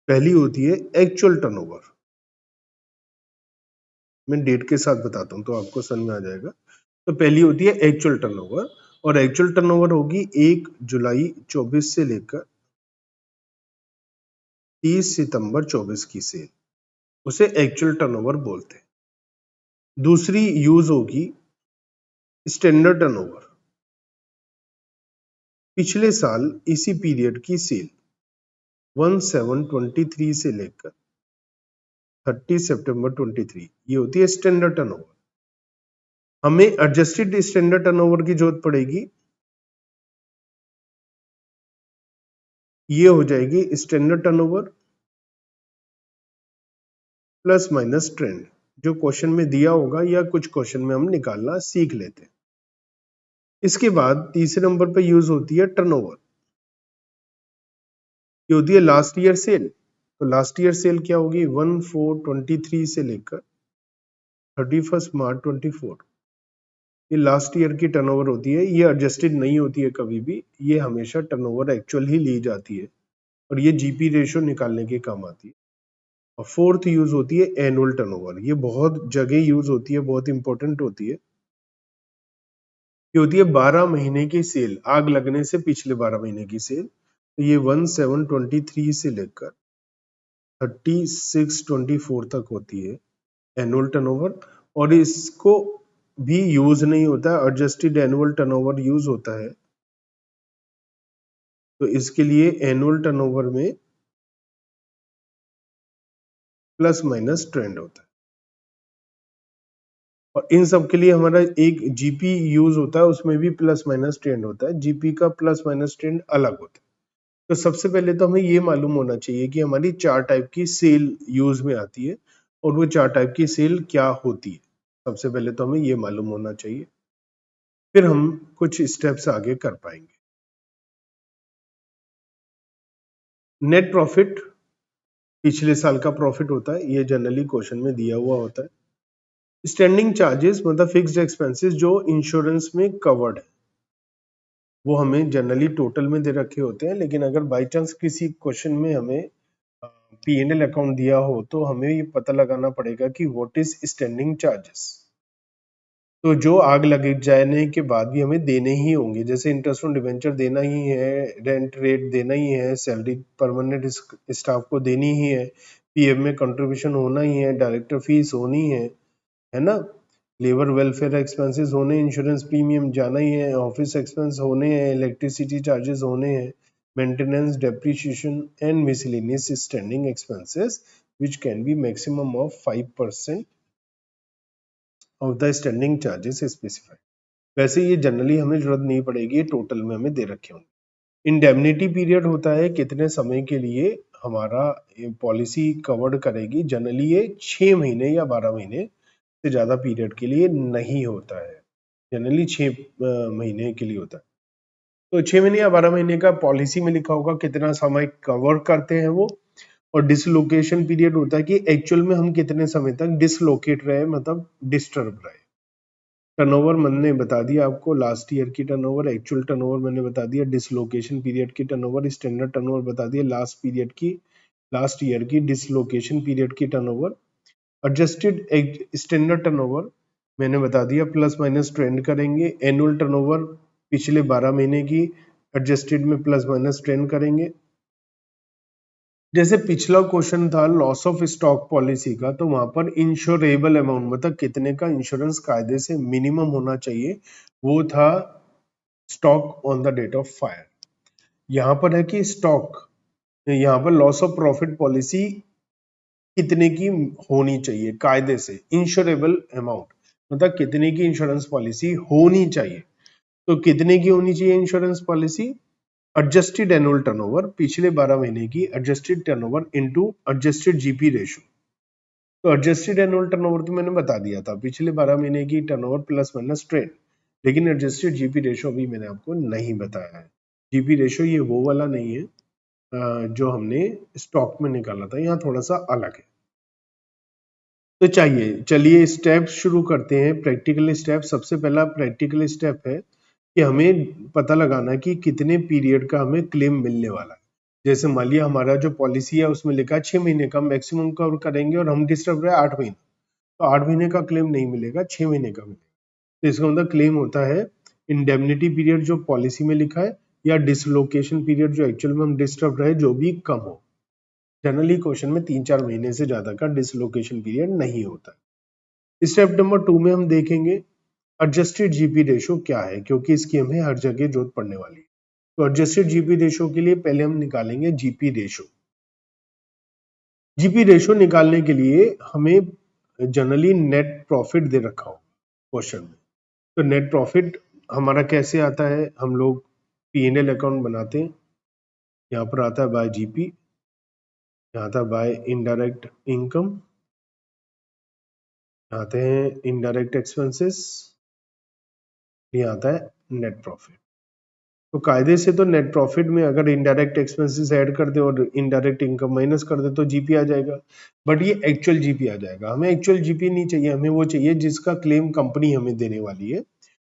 पहली होती है एक्चुअल टर्नओवर। मैं डेट के साथ बताता हूँ तो आपको समझ में आ जाएगा। तो पहली होती है एक्चुअल टर्नओवर, और एक्चुअल टर्नओवर होगी 1 जुलाई 24 से लेकर 30 सितंबर 24 की सेल, उसे एक्चुअल टर्नओवर बोलते हैं। दूसरी यूज होगी स्टैंडर्ड टर्नओवर, पिछले साल इसी पीरियड की सेल 1/7/23 से लेकर 30 सितंबर 23, ये होती है स्टैंडर्ड टर्नओवर। हमें एडजस्टेड स्टैंडर्ड टर्नओवर की जरूरत पड़ेगी, ये हो जाएगी standard turnover plus minus trend, जो क्वेश्चन में दिया होगा या कुछ क्वेश्चन में हम निकालना सीख लेते हैं। इसके बाद तीसरे नंबर पे यूज होती है टर्नओवर, ये होती है लास्ट ईयर सेल। तो लास्ट ईयर सेल क्या होगी, 1/4/23 से लेकर 31 मार्च 24, ये लास्ट ईयर की टर्नओवर होती है। ये एडजस्टेड नहीं होती है कभी भी, ये हमेशा टर्नओवर एक्चुअल ही ली जाती है, और ये जीपी रेशो निकालने के काम आती है। और फोर्थ यूज होती है एनुअल टर्नओवर, ये बहुत जगह यूज होती है, बहुत इंपॉर्टेंट होती है। ये होती है 12 महीने की सेल, आग लगने से पिछले 12 महीने की सेल। तो ये 1/7/23 से लेकर 36/24 तक होती है एनुअल टर्नओवर, और इसको भी यूज नहीं होता है, एडजस्टेड एनुअल टर्नओवर यूज होता है। तो इसके लिए एनुअल टर्नओवर में प्लस माइनस ट्रेंड होता है, और इन सब के लिए हमारा एक जीपी यूज होता है, उसमें भी प्लस माइनस ट्रेंड होता है। जीपी का प्लस माइनस ट्रेंड अलग होता है। तो सबसे पहले तो हमें ये मालूम होना चाहिए कि हमारी 4 टाइप की सेल यूज में आती है, और वो 4 टाइप की सेल क्या होती है। सबसे पहले तो हमें ये मालूम होना चाहिए, फिर हम कुछ स्टेप्स आगे कर पाएंगे। नेट प्रॉफिट पिछले साल का प्रॉफिट होता है, ये जनरली क्वेश्चन में दिया हुआ होता है। स्टैंडिंग चार्जेस मतलब फिक्स्ड एक्सपेंसेस जो इंश्योरेंस में कवर्ड है, वो हमें जनरली टोटल में दे रखे होते हैं, लेकिन अगर बाई चांस किसी क्वेश्चन में हमें P&L अकाउंट दिया हो तो हमें ये पता लगाना पड़ेगा कि व्हाट इज स्टैंडिंग चार्जेस। तो जो आग लग जाने के बाद भी हमें देने ही होंगे, जैसे इंटरेस्ट ऑन डिवेंचर देना ही है, रेंट रेट देना ही है, सैलरी परमानेंट स्टाफ को देनी ही है, पीएफ में कंट्रीब्यूशन होना ही है, डायरेक्टर फीस होनी है ना, लेबर वेलफेयर एक्सपेंसेस होने, इंश्योरेंस प्रीमियम जाना ही है, ऑफिस एक्सपेंस होने हैं, इलेक्ट्रिसिटी चार्जेस होने हैं, maintenance, depreciation and miscellaneous standing expenses which can be maximum of 5% of the standing charges specified। वैसे ये जनरली हमें जरूरत नहीं पड़ेगी, टोटल में हमें दे रखे होंगे। इंडेमनिटी पीरियड होता है कितने समय के लिए हमारा पॉलिसी कवर्ड करेगी, जनरली ये 6 महीने या 12 महीने से ज्यादा पीरियड के लिए नहीं होता है, जनरली 6 महीने के लिए होता है। तो 6 महीने या 12 महीने का पॉलिसी में लिखा होगा कितना समय कवर करते हैं वो, और डिसलोकेशन पीरियड होता है कि एक्चुअल में हम कितने समय तक डिसलोकेट रहे, मतलब डिस्टर्ब रहे। टर्नओवर मैंने बता दिया आपको, लास्ट ईयर की टर्नओवर, एक्चुअल टर्नओवर मैंने बता दिया, डिसलोकेशन पीरियड की टर्नओवर, स्टैंडर्ड टर्नओवर बता दिया, लास्ट पीरियड की, लास्ट ईयर की, डिसलोकेशन पीरियड की टर्नओवर। एडजस्टेड स्टैंडर्ड टर्नओवर मैंने बता दिया, प्लस माइनस ट्रेंड करेंगे। एनुअल टर्नओवर पिछले 12 महीने की, एडजस्टेड में प्लस माइनस ट्रेंड करेंगे। जैसे पिछला क्वेश्चन था लॉस ऑफ स्टॉक पॉलिसी का, तो वहां पर इंश्योरेबल अमाउंट मतलब कितने का इंश्योरेंस कायदे से मिनिमम होना चाहिए, वो था stock on the date of fire. यहाँ पर है कि स्टॉक, यहाँ पर लॉस ऑफ प्रॉफिट पॉलिसी कितने की होनी चाहिए कायदे से, इंश्योरेबल अमाउंट मतलब कितने की इंश्योरेंस पॉलिसी होनी चाहिए। तो कितने की होनी चाहिए insurance policy, adjusted annual turnover पिछले 12 महीने की, adjusted turnover into adjusted GP ratio. तो एडजस्टेड एनुअल टर्नओवर तो मैंने बता दिया था, पिछले 12 महीने की टर्नओवर प्लस माइनस ट्रेंड, लेकिन एडजस्टेड जीपी रेशो अभी मैंने आपको नहीं बताया है। जीपी रेशो ये वो वाला नहीं है जो हमने स्टॉक में निकाला था, यहाँ थोड़ा सा अलग है। तो चलिए स्टेप शुरू करते हैं, प्रैक्टिकल स्टेप। सबसे पहला प्रैक्टिकल स्टेप है कि हमें पता लगाना है कि कितने पीरियड का हमें क्लेम मिलने वाला है। जैसे मान लिया हमारा जो पॉलिसी है उसमें लिखा है 6 महीने का मैक्सिमम कवर करेंगे और हम डिस्टर्ब रहे 8 महीने, तो 8 महीने का क्लेम नहीं मिलेगा, 6 महीने का मिलेगा। तो इसका मतलब क्लेम होता है इंडेमनिटी पीरियड जो पॉलिसी में लिखा है, या डिसलोकेशन पीरियड जो एक्चुअल में हम डिस्टर्ब रहे, जो भी कम हो। जनरली क्वेश्चन में 3-4 महीने से ज्यादा का डिसलोकेशन पीरियड नहीं होता। स्टेप नंबर 2 में हम देखेंगे एडजस्टेड जीपी रेशो क्या है, क्योंकि इसकी हमें हर जगह जरूरत पड़ने वाली है। तो एडजस्टेड जीपी रेशो के लिए पहले हम निकालेंगे जीपी रेशो। जीपी रेशो निकालने के लिए हमें जनरली नेट प्रॉफिट दे रखा हो क्वेश्चन में। तो नेट प्रॉफिट हमारा कैसे आता है, हम लोग P&L अकाउंट बनाते हैं। यहाँ पर आता है बाय जीपी, यहाँ आता है बाय इनडायरेक्ट इनकम, आते हैं इनडायरेक्ट एक्सपेंसेस, ये आता है नेट प्रॉफिट। तो कायदे से तो नेट प्रॉफिट में अगर इनडायरेक्ट एक्सपेंसेस ऐड कर दे और इनडायरेक्ट इनकम माइनस कर दे तो जीपी आ जाएगा, बट ये एक्चुअल जीपी आ जाएगा। हमें एक्चुअल जीपी नहीं चाहिए, हमें वो चाहिए जिसका क्लेम कंपनी हमें देने वाली है।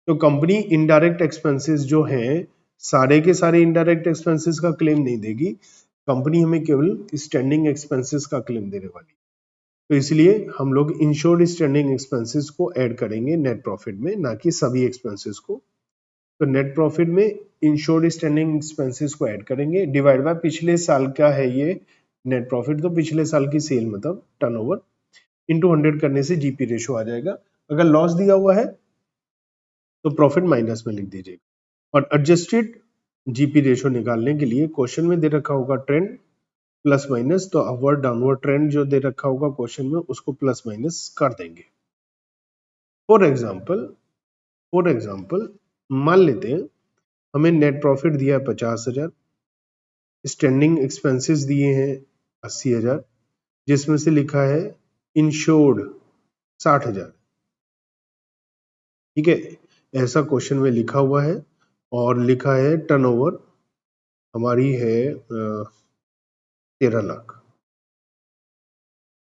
तो कंपनी इनडायरेक्ट एक्सपेंसेस जो हैं, सारे के सारे इनडायरेक्ट एक्सपेंसेस का क्लेम नहीं देगी, कंपनी हमें केवल स्टैंडिंग एक्सपेंसेस का क्लेम देने वाली। तो इसलिए हम लोग इंश्योर्ड स्टैंडिंग एक्सपेंसेस को ऐड करेंगे नेट प्रॉफिट में, ना कि सभी एक्सपेंसेस को। तो नेट प्रॉफिट में इंश्योर्ड स्टैंडिंग एक्सपेंसेस को ऐड करेंगे, डिवाइड बाय पिछले साल का है ये नेट प्रॉफिट, तो पिछले साल की सेल मतलब टर्नओवर इनटू 100 करने से जीपी रेशो आ जाएगा। अगर लॉस दिया हुआ है तो प्रॉफिट माइनस में लिख दीजिएगा। और एडजस्टेड जीपी रेशो निकालने के लिए क्वेश्चन में दे रखा होगा ट्रेंड प्लस माइनस, तो अपवर्ड डाउनवर्ड ट्रेंड जो दे रखा होगा क्वेश्चन में उसको प्लस माइनस कर देंगे। फॉर एग्जाम्पल मान लेते हैं हमें नेट प्रॉफिट दिया है 50,000, स्टैंडिंग एक्सपेंसेस दिए हैं 80,000, जिसमें से लिखा है इंश्योर्ड 60,000। ठीक है, ऐसा क्वेश्चन में लिखा हुआ है। और लिखा है टर्नओवर हमारी है 13 लाख।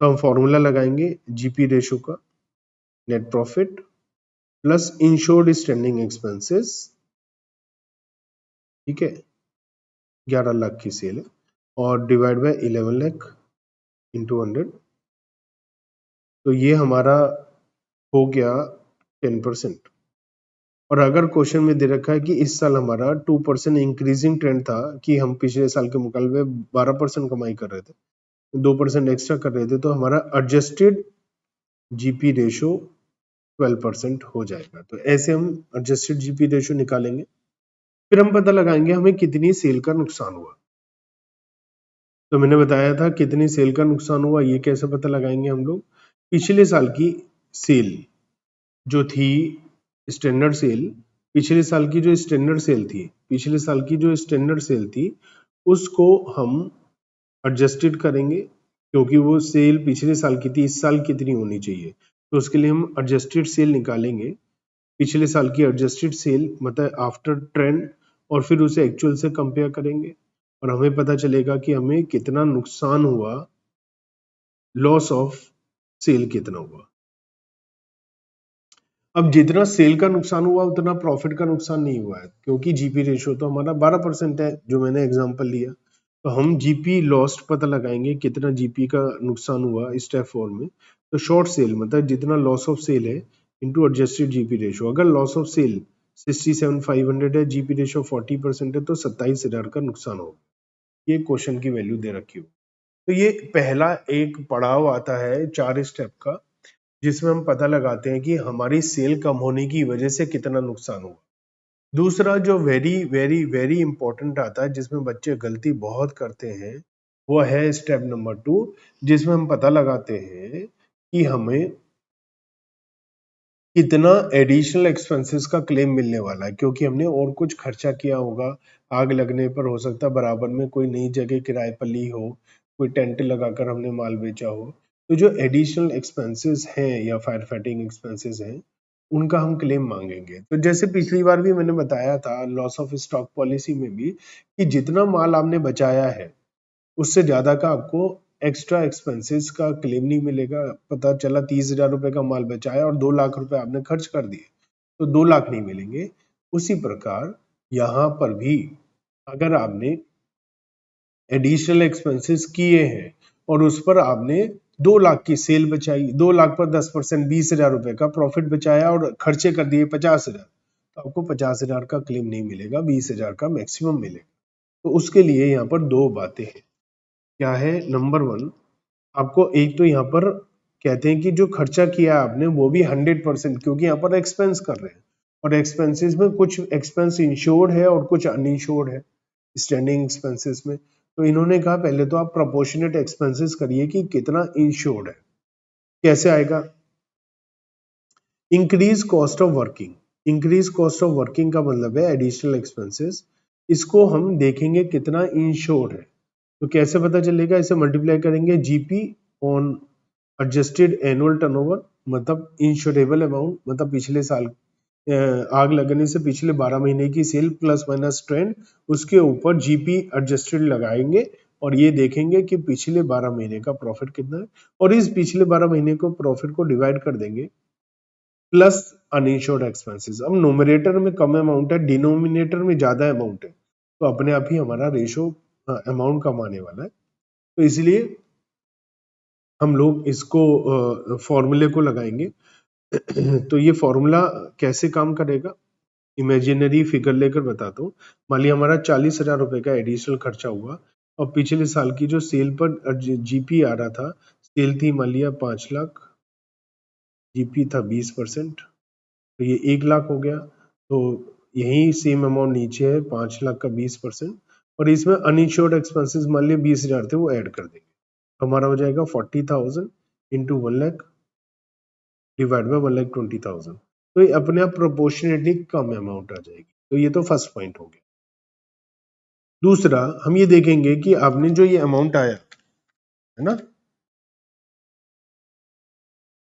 तो हम फॉर्मूला लगाएंगे जीपी रेशो का, net profit plus insured standing expenses. ठीक है, 11 लाख की सेल है, और डिवाइड बाय 11 लाख इंटू 100, तो ये हमारा हो गया 10%। और अगर क्वेश्चन में दे रखा है कि इस साल हमारा 2% इंक्रीजिंग ट्रेंड था, कि हम पिछले साल के मुकाबले 12% कमाई कर रहे थे, 2% एक्स्ट्रा कर रहे थे, तो हमारा एडजस्टेड जीपी रेशो 12% हो जाएगा। तो ऐसे हम एडजस्टेड जीपी रेशो निकालेंगे। फिर हम पता लगाएंगे हमें कितनी सेल का नुकसान हुआ। तो मैंने बताया था कितनी सेल का नुकसान हुआ, ये कैसे पता लगाएंगे हम लोग। पिछले साल की सेल जो थी स्टैंडर्ड सेल, पिछले साल की जो स्टैंडर्ड सेल थी, पिछले साल की जो स्टैंडर्ड सेल थी उसको हम एडजस्टेड करेंगे, क्योंकि वो सेल पिछले साल की थी, इस साल कितनी होनी चाहिए। तो उसके लिए हम एडजस्टेड सेल निकालेंगे, पिछले साल की एडजस्टेड सेल मतलब आफ्टर ट्रेंड, और फिर उसे एक्चुअल से कंपेयर करेंगे और हमें पता चलेगा कि हमें कितना नुकसान हुआ, लॉस ऑफ सेल कितना हुआ। अब जितना सेल का नुकसान हुआ उतना प्रॉफिट का नुकसान नहीं हुआ है, क्योंकि जीपी रेशो तो हमारा 12% है जो मैंने एग्जांपल लिया। तो हम जीपी लॉस्ट पता लगाएंगे कितना जीपी का नुकसान हुआ स्टेप 4 में। तो शॉर्ट सेल मतलब जितना लॉस ऑफ सेल है इनटू एडजस्टेड जीपी रेशो। अगर लॉस ऑफ सेल 67,500 है, जीपी रेशो 40% है, तो 27,000 का नुकसान होगा। ये क्वेश्चन की वैल्यू दे रखी हो। तो ये पहला एक पड़ाव आता है 4 स्टेप का, जिसमें हम पता लगाते हैं कि हमारी सेल कम होने की वजह से कितना नुकसान हुआ। दूसरा जो वेरी वेरी वेरी इंपॉर्टेंट आता है, जिसमें बच्चे गलती बहुत करते हैं, वो है स्टेप नंबर 2, जिसमें हम पता लगाते हैं कि हमें कितना एडिशनल एक्सपेंसेस का क्लेम मिलने वाला है, क्योंकि हमने और कुछ खर्चा किया होगा। आग लगने पर हो सकता है बराबर में कोई नई जगह किराए पर ली हो, कोई टेंट लगाकर हमने माल बेचा हो। तो जो एडिशनल एक्सपेंसेस हैं या फायर फाइटिंग एक्सपेंसेस हैं, उनका हम क्लेम मांगेंगे। तो जैसे पिछली बार भी मैंने बताया था लॉस ऑफ स्टॉक पॉलिसी में भी कि जितना माल आपने बचाया है उससे ज्यादा का आपको एक्स्ट्रा एक्सपेंसेस का क्लेम नहीं मिलेगा। पता चला 30,000 रुपए का माल बचाया और 2 लाख रुपए आपने खर्च कर दिए तो 2 लाख नहीं मिलेंगे। उसी प्रकार यहाँ पर भी अगर आपने एडिशनल एक्सपेंसेस किए हैं और उस पर आपने 2 लाख की सेल बचाई, 2 लाख पर 10% 20,000 रुपए का प्रॉफिट बचाया और खर्चे कर दिए 50,000, तो आपको 50,000 का क्लेम नहीं मिलेगा, 20,000 का मैक्सिमम मिलेगा। तो उसके लिए यहाँ पर दो बातें हैं। क्या है? नंबर वन, आपको एक तो यहाँ पर कहते हैं कि जो खर्चा किया आपने वो भी 100%, क्योंकि यहाँ पर एक्सपेंस कर रहे हैं और एक्सपेंसेस में कुछ एक्सपेंस इंश्योर्ड है और कुछ अनइंश्योर्ड है स्टैंडिंग एक्सपेंसेस में। तो इन्होंने कहा पहले तो आप प्रोपोर्शनेट एक्सपेंसेस करिए कि कितना इंश्योर्ड है। कैसे आएगा? Increase cost of working. Increase cost of working का मतलब है एडिशनल एक्सपेंसेस, इसको हम देखेंगे कितना इंश्योर्ड है। तो कैसे पता चलेगा? इसे मल्टीप्लाई करेंगे GP on adjusted annual turnover, मतलब इंश्योरेबल अमाउंट, मतलब पिछले साल आग लगने से पिछले 12 महीने की सेल प्लस माइनस ट्रेंड, उसके ऊपर जीपी एडजस्टेड लगाएंगे और ये देखेंगे कि पिछले 12 महीने का प्रॉफिट कितना है और इस पिछले 12 महीने को प्रॉफिट को डिवाइड कर देंगे प्लस अनइंश्योर्ड एक्सपेंसेस। अब नोमिनेटर में कम अमाउंट है, डिनोमिनेटर में ज्यादा अमाउंट है, तो अपने आप ही हमारा रेशो अमाउंट कम आने वाला है। तो इसलिए हम लोग इसको फॉर्मूले को लगाएंगे। तो ये फॉर्मूला कैसे काम करेगा? इमेजिनरी फिगर लेकर बताता हूँ। मान लिया हमारा 40,000 रुपए का एडिशनल खर्चा हुआ और पिछले साल की जो सेल पर जीपी आ रहा था, सेल थी मान लिया 5 लाख, जीपी था 20%, तो ये 1 लाख हो गया। तो यही सेम अमाउंट नीचे है 5 लाख का 20%, और इसमें अनइंश्योर्ड एक्सपेंसेस मान लिया 20,000 थे, वो ऐड कर देंगे। हमारा हो जाएगा 40,000 इंटू 1 लाख डिवाइड बाय 1,20,000। तो ये अपने आप प्रोपोर्शनेटली कम अमाउंट आ जाएगी। तो ये तो फर्स्ट पॉइंट हो गया। दूसरा, हम ये देखेंगे कि आपने जो ये अमाउंट आया है ना,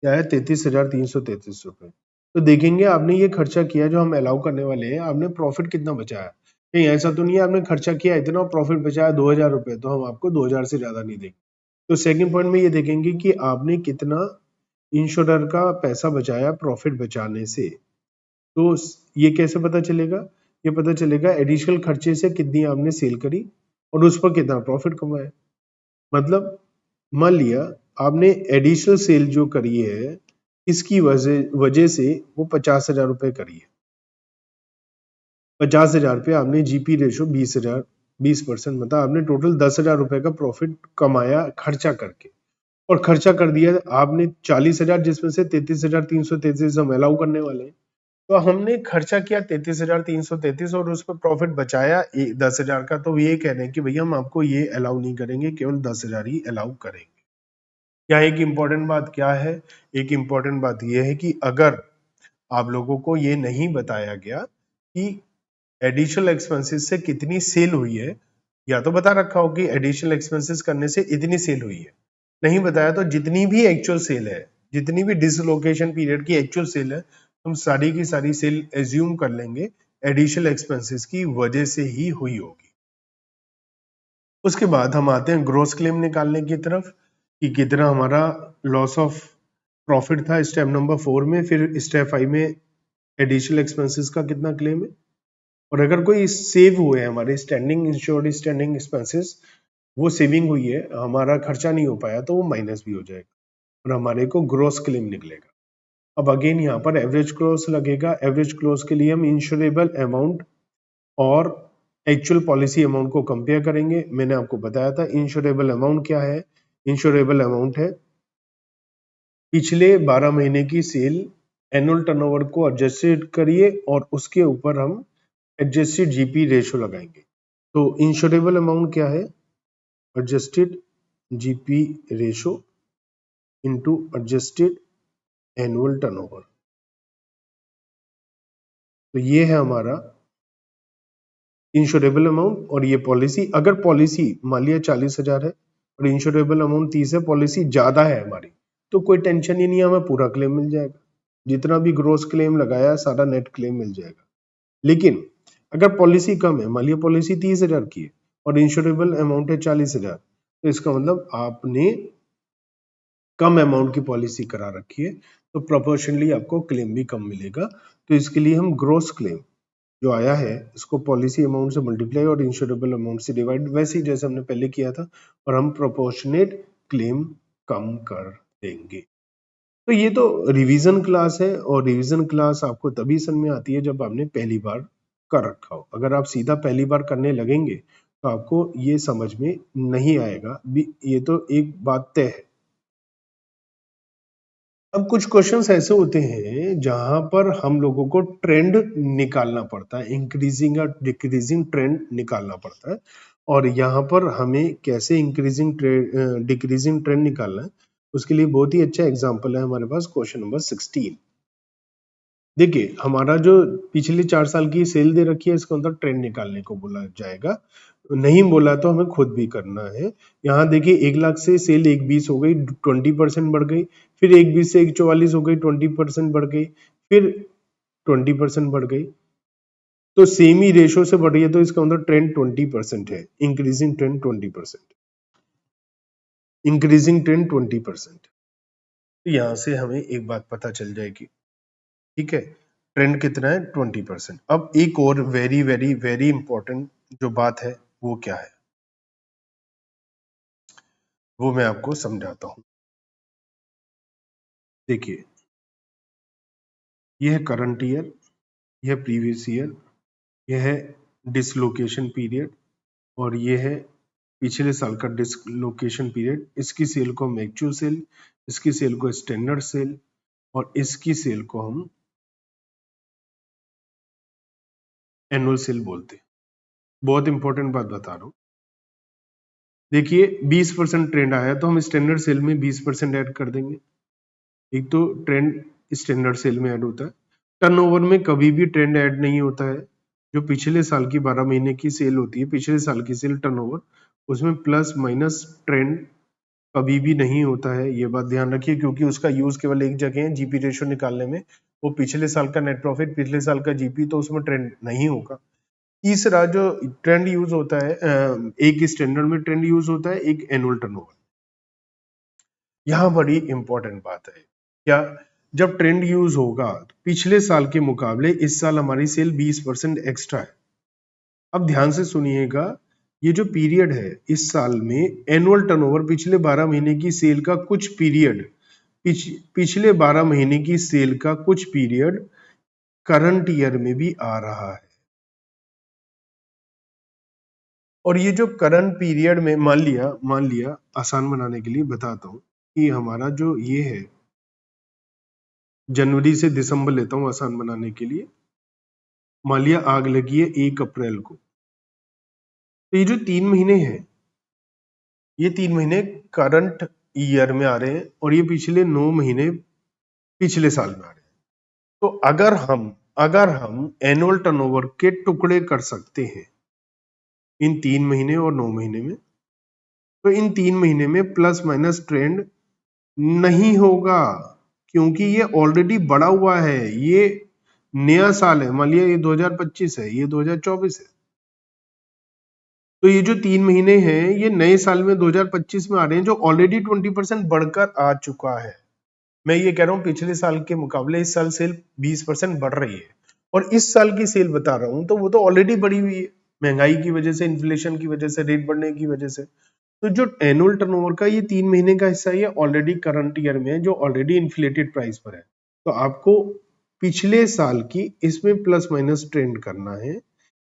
क्या है? 33,333 रुपए। तो देखेंगे आपने ये खर्चा किया जो हम अलाउ करने वाले हैं, आपने प्रॉफिट कितना बचाया। कहीं ऐसा तो नहीं है आपने खर्चा किया इतना और प्रॉफिट बचाया 2,000 रुपए, तो हम आपको 2,000 से ज्यादा नहीं देंगे। तो सेकंड पॉइंट में ये देखेंगे कि आपने कितना इंश्योरर का पैसा बचाया प्रॉफिट बचाने से। तो ये कैसे पता चलेगा? ये पता चलेगा एडिशनल खर्चे से कितनी आपने सेल करी और उस पर कितना प्रॉफिट कमाया। मतलब मान लिया आपने एडिशनल सेल जो करी है, इसकी वजह से वो 50,000 रुपए करी है। 50,000 पे आपने जीपी रेशो 20,000, 20%, मतलब आपने टोटल 10,000 रुपए का प्रॉफिट कमाया खर्चा करके। और खर्चा कर दिया आपने 40,000, जिसमें से 33,333 हम अलाउ करने वाले हैं। तो हमने खर्चा किया 33,333 और उस पर प्रॉफिट बचाया 10,000 का। तो ये कह रहे हैं कि भैया हम आपको ये अलाउ नहीं करेंगे, केवल 10,000 ही अलाउ करेंगे। क्या एक इंपॉर्टेंट बात क्या है? एक इंपॉर्टेंट बात यह है कि अगर आप लोगों को ये नहीं बताया गया कि एडिशनल एक्सपेंसेस से कितनी सेल हुई है, या तो बता रखा हो कि एडिशनल एक्सपेंसेस करने से इतनी सेल हुई है, नहीं बताया तो जितनी भी एक्चुअल सेल है, जितनी भी डिसलोकेशन पीरियड की एक्चुअल सेल है, हम सारी की सारी सेल एज्यूम कर लेंगे एडिशनल एक्सपेंसेस की वजह से ही हुई होगी। उसके बाद हम आते हैं ग्रॉस क्लेम निकालने की तरफ कि कितना हमारा लॉस ऑफ प्रॉफिट था स्टेप नंबर 4 में, फिर स्टेप 5 में एडिशनल एक्सपेंसेस का कितना क्लेम है। और अगर कोई सेव हुए हैं हमारे स्टैंडिंग इंश्योर्ड स्टैंडिंग एक्सपेंसेस, वो सेविंग हुई है, हमारा खर्चा नहीं हो पाया, तो वो माइनस भी हो जाएगा और हमारे को ग्रॉस क्लेम निकलेगा। अब अगेन यहाँ पर एवरेज क्लोज लगेगा। एवरेज क्लोज के लिए हम इंश्योरेबल अमाउंट और एक्चुअल पॉलिसी अमाउंट को कंपेयर करेंगे। मैंने आपको बताया था इंश्योरेबल अमाउंट क्या है। इंश्योरेबल अमाउंट है पिछले 12 महीने की सेल, एनुअल टर्नओवर को एडजस्टेड करिए और उसके ऊपर हम एडजस्टेड जीपी रेशो लगाएंगे। तो इंश्योरेबल अमाउंट क्या है? Adjusted GP ratio into adjusted annual turnover. तो ये है हमारा इंश्योरेबल अमाउंट और ये पॉलिसी। अगर पॉलिसी मान लिया 40,000 है और इंश्योरेबल अमाउंट 30 है, पॉलिसी ज्यादा है हमारी, तो कोई टेंशन ही नहीं है, हमें पूरा क्लेम मिल जाएगा। जितना भी ग्रोस क्लेम लगाया सारा नेट क्लेम मिल जाएगा। लेकिन अगर पॉलिसी कम है, मान लिया पॉलिसी 30,000 की है और इंश्योरेबल अमाउंट है 40,000, तो इसका मतलब आपने कम अमाउंट की पॉलिसी करा रखी है, तो प्रोपोर्शनली आपको क्लेम भी कम मिलेगा। तो इसके लिए हम ग्रोस क्लेम जो आया है इसको पॉलिसी अमाउंट से मल्टीप्लाई और इंश्योरेबल अमाउंट से डिवाइड, वैसे ही जैसे हमने पहले किया था, और हम प्रोपोर्शनेट क्लेम कम कर देंगे। तो ये तो रिवीजन क्लास है, और रिवीजन क्लास आपको तभी समझ में आती है जब आपने पहली बार कर रखा हो। अगर आप सीधा पहली बार करने लगेंगे तो आपको ये समझ में नहीं आएगा भी, ये तो एक बात तय है। अब कुछ क्वेश्चंस ऐसे होते हैं जहां पर हम लोगों को ट्रेंड निकालना पड़ता है, इंक्रीजिंग या डिक्रीजिंग ट्रेंड निकालना पड़ता है। और यहाँ पर हमें कैसे इंक्रीजिंग डिक्रीजिंग ट्रेंड निकालना है, उसके लिए बहुत ही अच्छा एग्जांपल है हमारे पास क्वेश्चन नंबर 16। देखिए हमारा जो पिछले 4 साल की सेल दे रखी है, इसके अंदर ट्रेंड निकालने को बोला जाएगा। नहीं बोला तो हमें खुद भी करना है। यहाँ देखिए 1 लाख से सेल 1,20 हो गई, 20% बढ़ गई। फिर 1,20 से 1,44 हो गई, 20% बढ़ गई। फिर 20% बढ़ गई। तो सेम ही रेशो से बढ़ रही है, तो इसका अंदर ट्रेंड 20% है। Increasing trend 20%, increasing trend 20%। तो यहाँ से हमें एक बात पता चल जाएगी, ठीक है, ट्रेंड कितना है 20%। अब एक और वेरी वेरी वेरी इंपॉर्टेंट जो बात है वो क्या है, वो मैं आपको समझाता हूं। देखिए यह है करंट ईयर, यह प्रीवियस ईयर, यह है डिसलोकेशन पीरियड, और यह है पिछले साल का डिसलोकेशन पीरियड। इसकी सेल को हम एक्चुअल सेल, इसकी सेल को स्टैंडर्ड सेल, और इसकी सेल को हम एनुअल सेल बोलते हैं। बहुत इंपॉर्टेंट बात बता रहा हूं। देखिए 20% ट्रेंड आया तो हम स्टैंडर्ड सेल में 20% ऐड कर देंगे। एक तो ट्रेंड स्टैंडर्ड सेल में ऐड होता है। टर्नओवर में कभी भी ट्रेंड ऐड नहीं होता है। जो पिछले साल की 12 महीने की सेल होती है, पिछले साल की सेल टर्नओवर, उसमें प्लस माइनस ट्रेंड कभी भी नहीं होता है। ये बात ध्यान रखिए, क्योंकि उसका यूज केवल एक जगह है, जीपी रेशो निकालने में। वो पिछले साल का नेट प्रॉफिट, पिछले साल का जीपी, तो उसमें ट्रेंड नहीं होगा। तीसरा जो ट्रेंड यूज होता है, एक स्टैंडर्ड में ट्रेंड यूज होता है, एक एनुअल टर्नओवर। यहाँ बड़ी इंपॉर्टेंट बात है क्या, जब ट्रेंड यूज होगा तो पिछले साल के मुकाबले इस साल हमारी सेल 20% एक्स्ट्रा है। अब ध्यान से सुनिएगा, ये जो पीरियड है इस साल में एनुअल टर्नओवर, पिछले 12 महीने की सेल का कुछ पीरियड, पिछले 12 महीने की सेल का कुछ पीरियड करंट ईयर में भी आ रहा है। और ये जो करंट पीरियड में, मान लिया आसान बनाने के लिए बताता हूं कि हमारा जो ये है, जनवरी से दिसंबर लेता हूं आसान बनाने के लिए। मान लिया आग लगी है 1 अप्रैल को, तो ये जो 3 महीने हैं, ये 3 महीने करंट ईयर में आ रहे हैं, और ये पिछले 9 महीने पिछले साल में आ रहे हैं। तो अगर हम एनुअल टर्नओवर के टुकड़े कर सकते हैं इन 3 महीने और 9 महीने में, तो इन 3 महीने में प्लस माइनस ट्रेंड नहीं होगा, क्योंकि ये ऑलरेडी बढ़ा हुआ है। ये नया साल है, मान लिया ये 2025 है, ये 2024 है। तो ये जो 3 महीने हैं, ये नए साल में 2025 में आ रहे हैं, जो ऑलरेडी 20% बढ़कर आ चुका है। मैं ये कह रहा हूं पिछले साल के मुकाबले इस साल सेल 20% बढ़ रही है, और इस साल की सेल बता रहा हूं तो वो तो ऑलरेडी बढ़ी हुई है, महंगाई की वजह से, इन्फ्लेशन की वजह से, रेट बढ़ने की वजह से। तो जो एनुअल टर्नओवर का ये 3 महीने का हिस्सा, ये ऑलरेडी करंट ईयर में है, जो ऑलरेडी इन्फ्लेटेड प्राइस पर है। तो आपको पिछले साल की इसमें प्लस माइनस ट्रेंड करना है,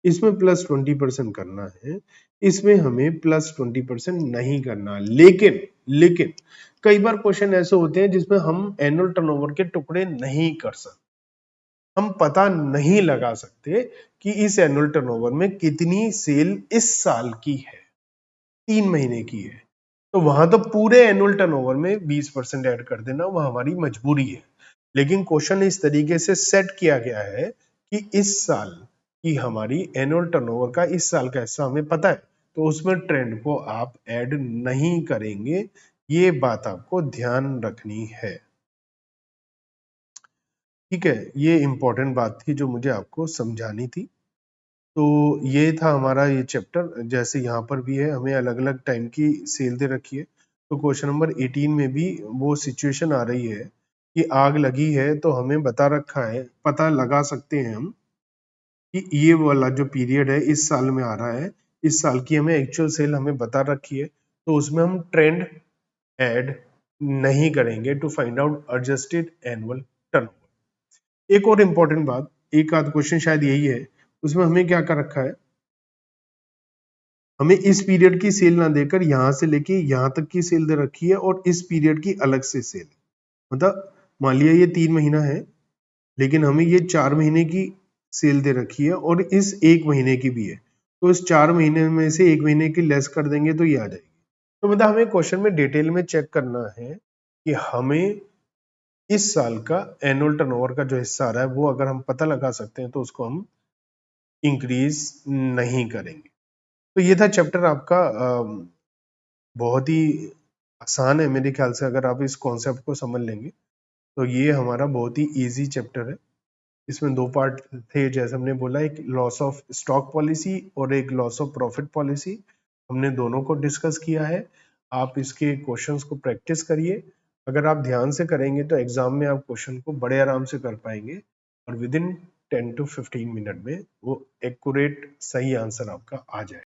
इसमें प्लस 20% करना है, इसमें हमें प्लस 20% नहीं करना। लेकिन कई बार क्वेश्चन ऐसे होते हैं जिसमें हम एनुअल टर्नओवर के टुकड़े नहीं कर सकते, हम पता नहीं लगा सकते कि इस एनुअल टर्नओवर में कितनी सेल इस साल की है, 3 महीने की है। तो वहां तो पूरे एनुअल टर्नओवर में 20% ऐड कर देना वो हमारी मजबूरी है। लेकिन क्वेश्चन इस तरीके से सेट किया गया है कि इस साल की हमारी एनुअल टर्नओवर का इस साल का हिस्सा हमें पता है, तो उसमें ट्रेंड को आप ऐड नहीं करेंगे। ये बात आपको ध्यान रखनी है। ठीक है, ये इंपॉर्टेंट बात थी जो मुझे आपको समझानी थी। तो ये था हमारा ये चैप्टर, जैसे यहाँ पर भी है हमें अलग अलग टाइम की सेल दे रखी है। तो क्वेश्चन नंबर 18 में भी वो सिचुएशन आ रही है कि आग लगी है, तो हमें बता रखा है, पता लगा सकते हैं हम कि ये वाला जो पीरियड है इस साल में आ रहा है, इस साल की हमें एक्चुअल सेल हमें बता रखी है, तो उसमें हम ट्रेंड ऐड नहीं करेंगे to find out adjusted annual turnover. एक और इम्पोर्टेंट बात, एक आध क्वेश्चन शायद यही है, उसमें हमें क्या कर रखा है, हमें इस पीरियड की सेल ना देकर यहां से लेके यहां तक की सेल दे रखी है और इस पीरियड की अलग से सेल, मतलब मान लिया ये 3 महीना है, लेकिन हमें ये 4 महीने की सेल दे रखी है और इस 1 महीने की भी है, तो इस 4 महीने में से 1 महीने की लेस कर देंगे तो ये आ जाएगी। तो मतलब हमें क्वेश्चन में डिटेल में चेक करना है कि हमें इस साल का एनुअल टर्नओवर का जो हिस्सा आ रहा है वो अगर हम पता लगा सकते हैं तो उसको हम इंक्रीज नहीं करेंगे। तो ये था चैप्टर आपका, बहुत ही आसान है मेरे ख्याल से, अगर आप इस कॉन्सेप्ट को समझ लेंगे तो ये हमारा बहुत ही इजी चैप्टर है। इसमें 2 पार्ट थे, जैसे हमने बोला, एक लॉस ऑफ स्टॉक पॉलिसी और एक लॉस ऑफ प्रॉफिट पॉलिसी, हमने दोनों को डिस्कस किया है। आप इसके क्वेश्चंस को प्रैक्टिस करिए, अगर आप ध्यान से करेंगे तो एग्जाम में आप क्वेश्चन को बड़े आराम से कर पाएंगे और विद इन 10 to 15 मिनट में वो एक्यूरेट सही आंसर आपका आ जाए।